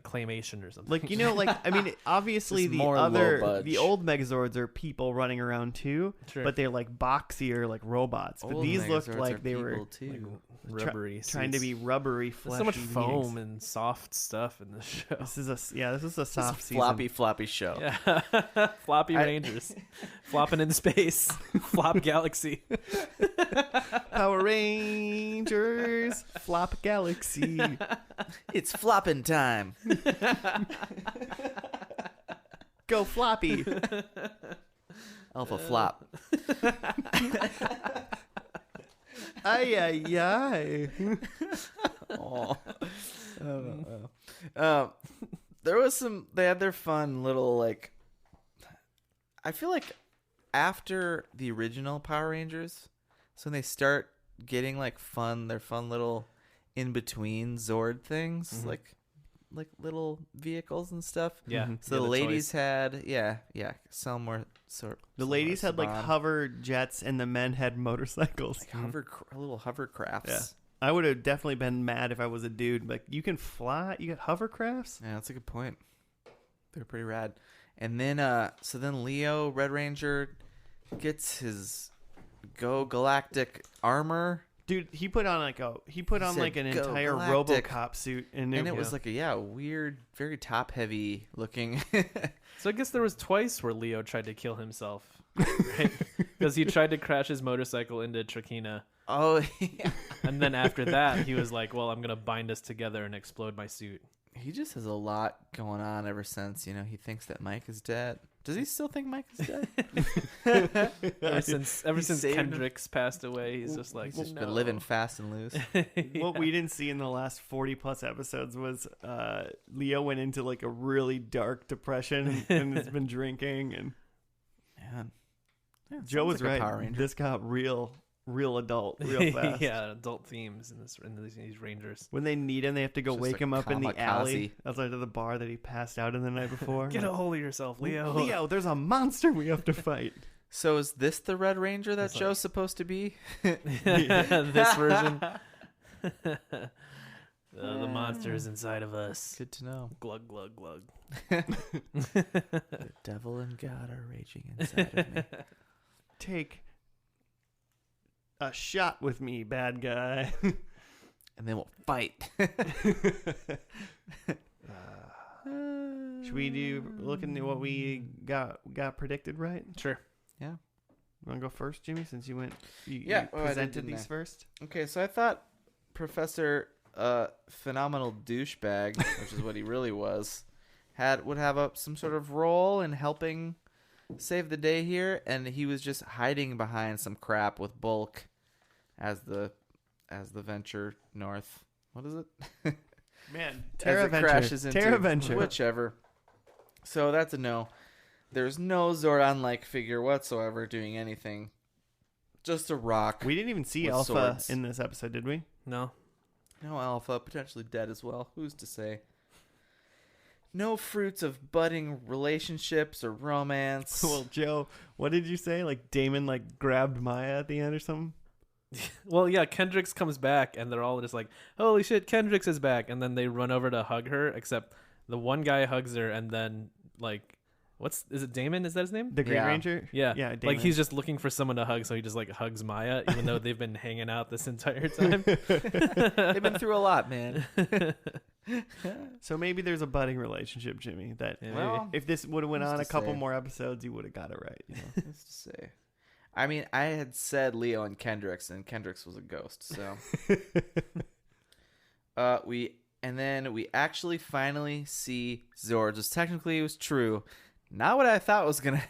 claymation or something. Like, you know, like, I mean, obviously Just the more low-budge. old Megazords are people running around too, Sure. but they're like boxier, like robots. But Old these looked Megazords like are they were people, too. Rubbery, trying to be rubbery, There's fleshy so much beings. foam and soft stuff in this show. This is a soft season. floppy show. Yeah, floppy Rangers, flopping in space, flop galaxy. Power Rangers, Flop Galaxy. It's flopping time. Go floppy. Alpha flop. Ay, ay, ay. Oh. There was they had their fun little, like, I feel like after the original Power Rangers, so when they start getting like their fun little in between Zord things, like little vehicles and stuff. Yeah. Mhm. So the ladies had some more The ladies had like hover jets and the men had motorcycles. like little hovercrafts. Yeah. I would have definitely been mad if I was a dude. Like, you can fly, you got hovercrafts? Yeah, that's a good point. They're pretty rad. And then so then Leo, Red Ranger, gets his Go Galactic armor. Dude, he put on like an said, "Go entire Galactic." RoboCop suit, And it was like a weird, very top heavy looking. So I guess there was twice where Leo tried to kill himself, right? Because he tried to crash his motorcycle into Trakina, Oh, yeah. and then after that, he was like, "Well, I'm gonna bind us together and explode my suit." He just has a lot going on ever since, he thinks that Mike is dead. Does he still think Mike is dead? Ever since saved him. Kendricks passed away, he's just like, He's just no. been living fast and loose. What we didn't see in the last 40 plus episodes was Leo went into like a really dark depression and has been drinking, and Man. Yeah, Joe was sounds like a Power right. Ranger. This got real adult real fast. Yeah, adult themes in these Rangers. When they need him, they have to go Just wake a him up in the alley kamikaze. outside of the bar that he passed out in the night before. Get a hold of yourself, Leo. Leo, there's a monster we have to fight. So is this the Red Ranger that It's like- Joe's supposed to be? This version. The monster is inside of us. Good to know. Glug glug glug. The devil and God are raging inside of me. Take a shot with me, bad guy. And then we'll fight. Should we look into what we got predicted right? Sure. Yeah. You want to go first, Jimmy, since you Yeah, you oh, I did, presented didn't these I? first? Okay, so I thought Professor Phenomenal Douchebag, which is what he really was, would have some sort of role in helping save the day here, and he was just hiding behind some crap with Bulk as the Venture North. What is it? Man, As it crashes into Terraventure. whichever. So that's a no. There's no Zordon-like figure whatsoever doing anything. Just a rock. We didn't even see With Alpha swords. in this episode, did we? No. No Alpha, potentially dead as well. Who's to say? No fruits of budding relationships or romance. Well, Joe, what did you say? Like Damon grabbed Maya at the end or something? Well, yeah, Kendricks comes back, and they're all just like, holy shit, Kendricks is back. And then they run over to hug her, except the one guy hugs her, and then, is it Damon? Is that his name? The Green Yeah. Ranger? Yeah. Yeah, Damon. Like, he's just looking for someone to hug, so he just, hugs Maya, even though they've been hanging out this entire time. They've been through a lot, man. So maybe there's a budding relationship, Jimmy, that Yeah, Well, if this would have went who's on to a couple say? more episodes, you would have got it right. You know? Who's to say? I mean, I had said Leo and Kendricks, and Kendricks was a ghost. So, we actually finally see Zords, which technically was true. Not what I thought was gonna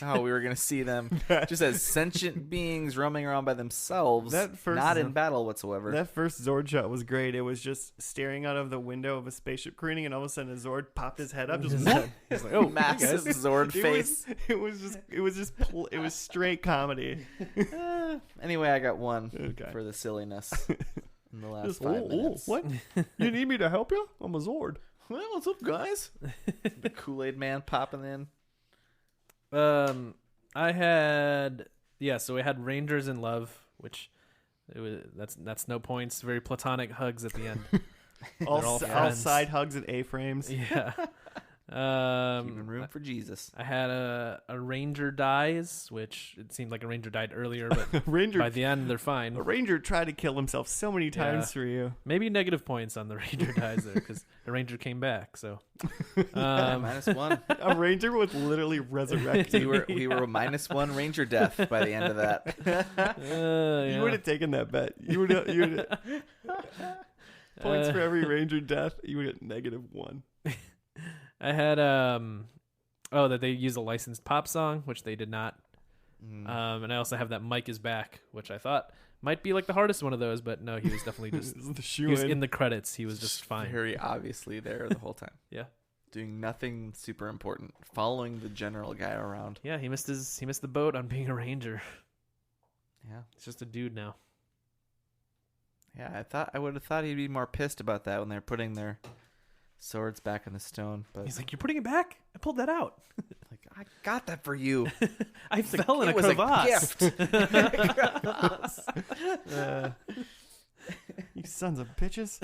how we were gonna see them just as sentient beings roaming around by themselves, not in battle whatsoever. That first Zord shot was great. It was just staring out of the window of a spaceship careening, and all of a sudden a Zord popped his head up, just He's like, oh, massive Zord face. It was straight comedy. Anyway, I got one Okay. for the silliness in the last Just, 5 minutes. what? You need me to help you? I'm a Zord. Well, what's up, guys? The Kool-Aid Man popping in. I had so we had Rangers in Love, which that's no points. Very platonic hugs at the end. all friends. side hugs and A-frames. Yeah. Keeping room for Jesus. I had a Ranger dies, which it seemed like a Ranger died earlier, but Ranger, by the end they're fine. a Ranger tried to kill himself so many times Yeah. for you. Maybe negative points on the Ranger dies there because the Ranger came back. So -1. A Ranger was literally resurrected. We were -1 Ranger death by the end of that. You would have taken that bet. You would points for every Ranger death. You would get -1. I had that they use a licensed pop song, which they did not. And I also have that Mike is back, which I thought might be like the hardest one of those, but no, he was definitely just he was in the credits. He was just fine. Very obviously there the whole time. Yeah. Doing nothing super important. Following the general guy around. Yeah, he missed the boat on being a Ranger. Yeah. He's just a dude now. Yeah, I would have thought he'd be more pissed about that when they're putting their swords back in the stone. But He's like, "You're putting it back? I pulled that out. like, I got that for you. I fell in a It was crevasse." a gift. You sons of bitches.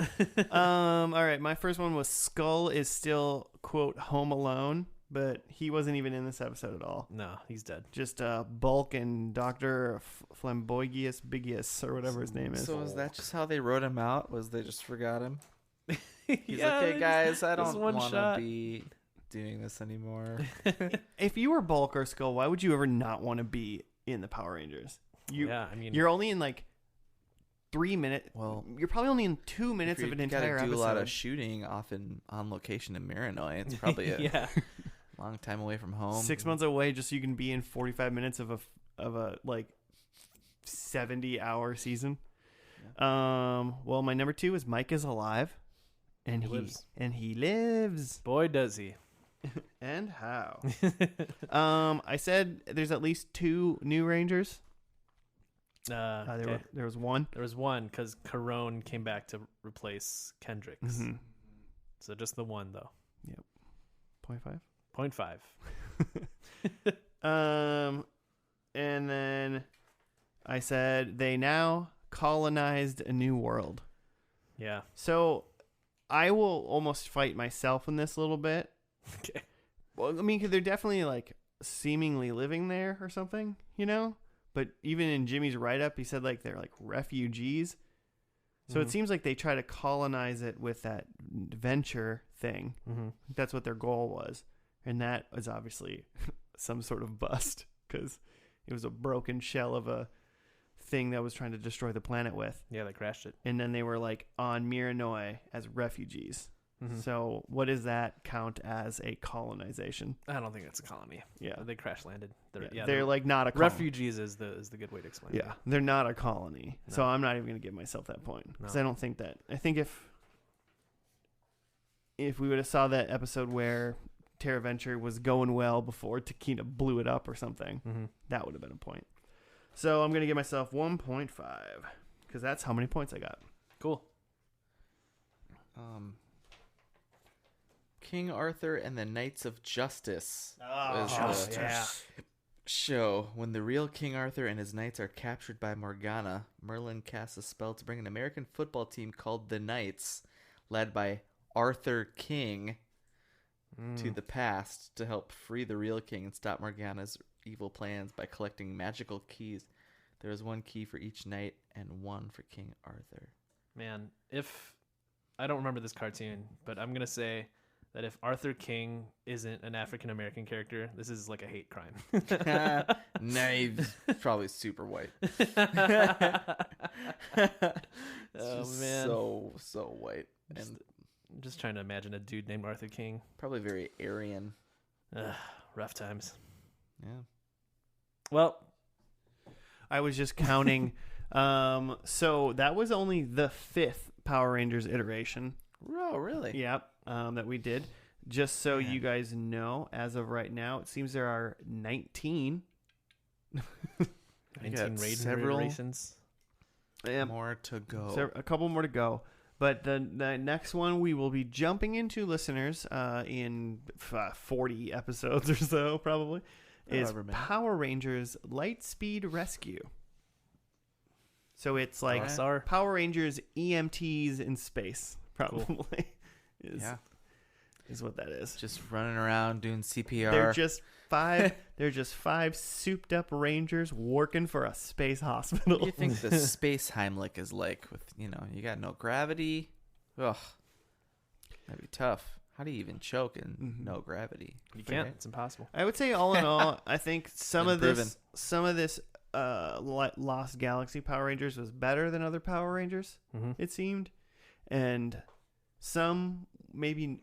All right, my first one was Skull is still, quote, home alone, but he wasn't even in this episode at all. No, he's dead. Just Bulk and Dr. Flamboygius Bigius, or whatever his name is. So is that just how they wrote him out? Was they just forgot him? He's Yeah, like, hey guys, I just don't one want to shot. be doing this anymore. If you were Bulk or Skull, why would you ever not want to be in the Power Rangers? Yeah, I mean, You're only in like 3 minutes. Well, you're probably only in 2 minutes of an entire gotta do episode. a lot of shooting on location in Marinoy. It's probably a yeah. long time away from home. 6 months away, just so you can be in 45 minutes of a like 70-hour season. Yeah. Well, my number 2 is Mike is alive, and he lives. Boy, does he. And how? I said there's at least 2 new Rangers. Okay. There was one. There was one because Carone came back to replace Kendricks. Mm-hmm. So just the one, though. 0.5. 0.5. And then I said they now colonized a new world. Yeah. So I will almost fight myself in this a little bit. Okay. Well, I mean, 'cause they're definitely like seemingly living there or something, you know? But even in Jimmy's write-up, he said like they're like refugees. So it seems like they try to colonize it with that venture thing. Mm-hmm. That's what their goal was. And that was obviously some sort of bust because it was a broken shell of a thing that was trying to destroy the planet with. Yeah, they crashed it. And then they were like on Miranoi as refugees. Mm-hmm. So what does that count as a colonization? I don't think it's a colony. Yeah. They crash landed. They're like not a colony. refugees is the good way to explain it. Yeah, they're not a colony. No. So I'm not even going to give myself that point because I don't think that. I think if we would have saw that episode where Terra Venture was going well before Takina blew it up or something, that would have been a point. So I'm going to give myself 1.5 because that's how many points I got. Cool. King Arthur and the Knights of Justice Oh, was the yeah. show. When the real King Arthur and his knights are captured by Morgana, Merlin casts a spell to bring an American football team called the Knights, led by Arthur King, to the past to help free the real king and stop Morgana's evil plans by collecting magical keys. There is one key for each knight and one for King Arthur. Man, if I don't remember this cartoon, but I'm gonna say that if Arthur King isn't an African American character, this is like a hate crime. Nah, he's probably super white. Oh man, so white, and I'm just trying to imagine a dude named Arthur King. probably very Aryan. rough times. Yeah. Well, I was just counting. So that was only the 5th Power Rangers iteration. Oh, really? Yep. That we did. Just so Man. you guys know, as of right now, it seems there are 19. 19 several iterations. more to go. So a couple more to go. But the next one we will be jumping into, listeners, in 40 episodes or so, probably, is However many. Power Rangers Lightspeed Rescue. So it's like Quasar. Power Rangers EMTs in space, probably, is what that is. Just running around doing CPR. They're just five souped up Rangers working for a space hospital. What do you think the space Heimlich is like with, you got no gravity? Ugh. That'd be tough. How do you even choke in no gravity? You can't. It's impossible. I would say all in all, I think some of Been this Lost Galaxy Power Rangers was better than other Power Rangers, it seemed. And some, maybe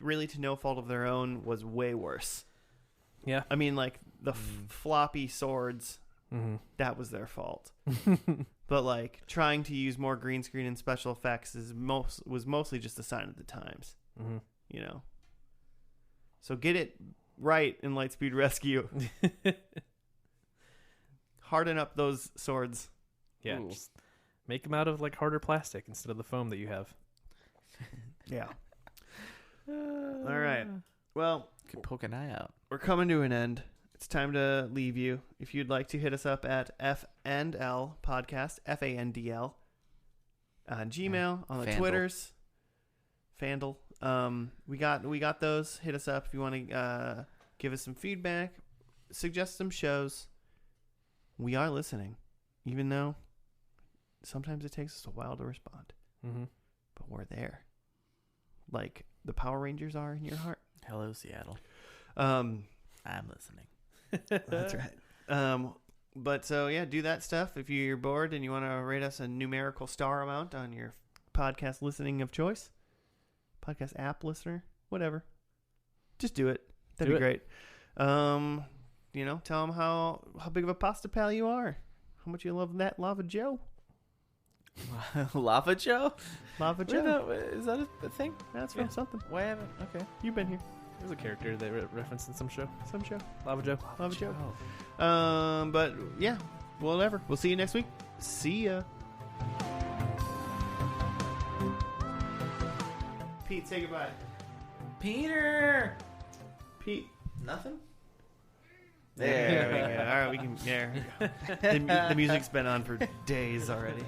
really to no fault of their own, was way worse. Yeah. I mean, like the floppy swords, that was their fault. But like trying to use more green screen and special effects was mostly just a sign of the times. So get it right in Lightspeed Rescue. Harden up those swords. Yeah. Just make them out of like harder plastic instead of the foam that you have. Yeah. All right. Well, Could poke an eye out. we're coming to an end. It's time to leave you. If you'd like to hit us up at F&L Podcast, FANDL, on Gmail, on the Fandle. Twitters, Fandle. We got those. Hit us up if you want to give us some feedback, suggest some shows. We are listening, even though sometimes it takes us a while to respond. But we're there, like the Power Rangers are in your heart. Hello, Seattle. Um, I'm listening. That's right. But so yeah, do that stuff. If you're bored and you want to rate us a numerical star amount on your podcast listening of choice, podcast app listener, whatever, just do it. That'd be great. Tell them how big of a pasta pal you are, how much you love that Lava Joe. Lava Joe? Lava Joe. Is that a thing? That's from something. Why haven't? Okay. You've been here. There's a character they referenced in some show. Lava Joe. Lava Joe. Oh. But yeah, whatever. We'll see you next week. See ya. Pete, say goodbye. Peter! Pete. Nothing? There we go. All right, we can. There we go. The music's been on for days already.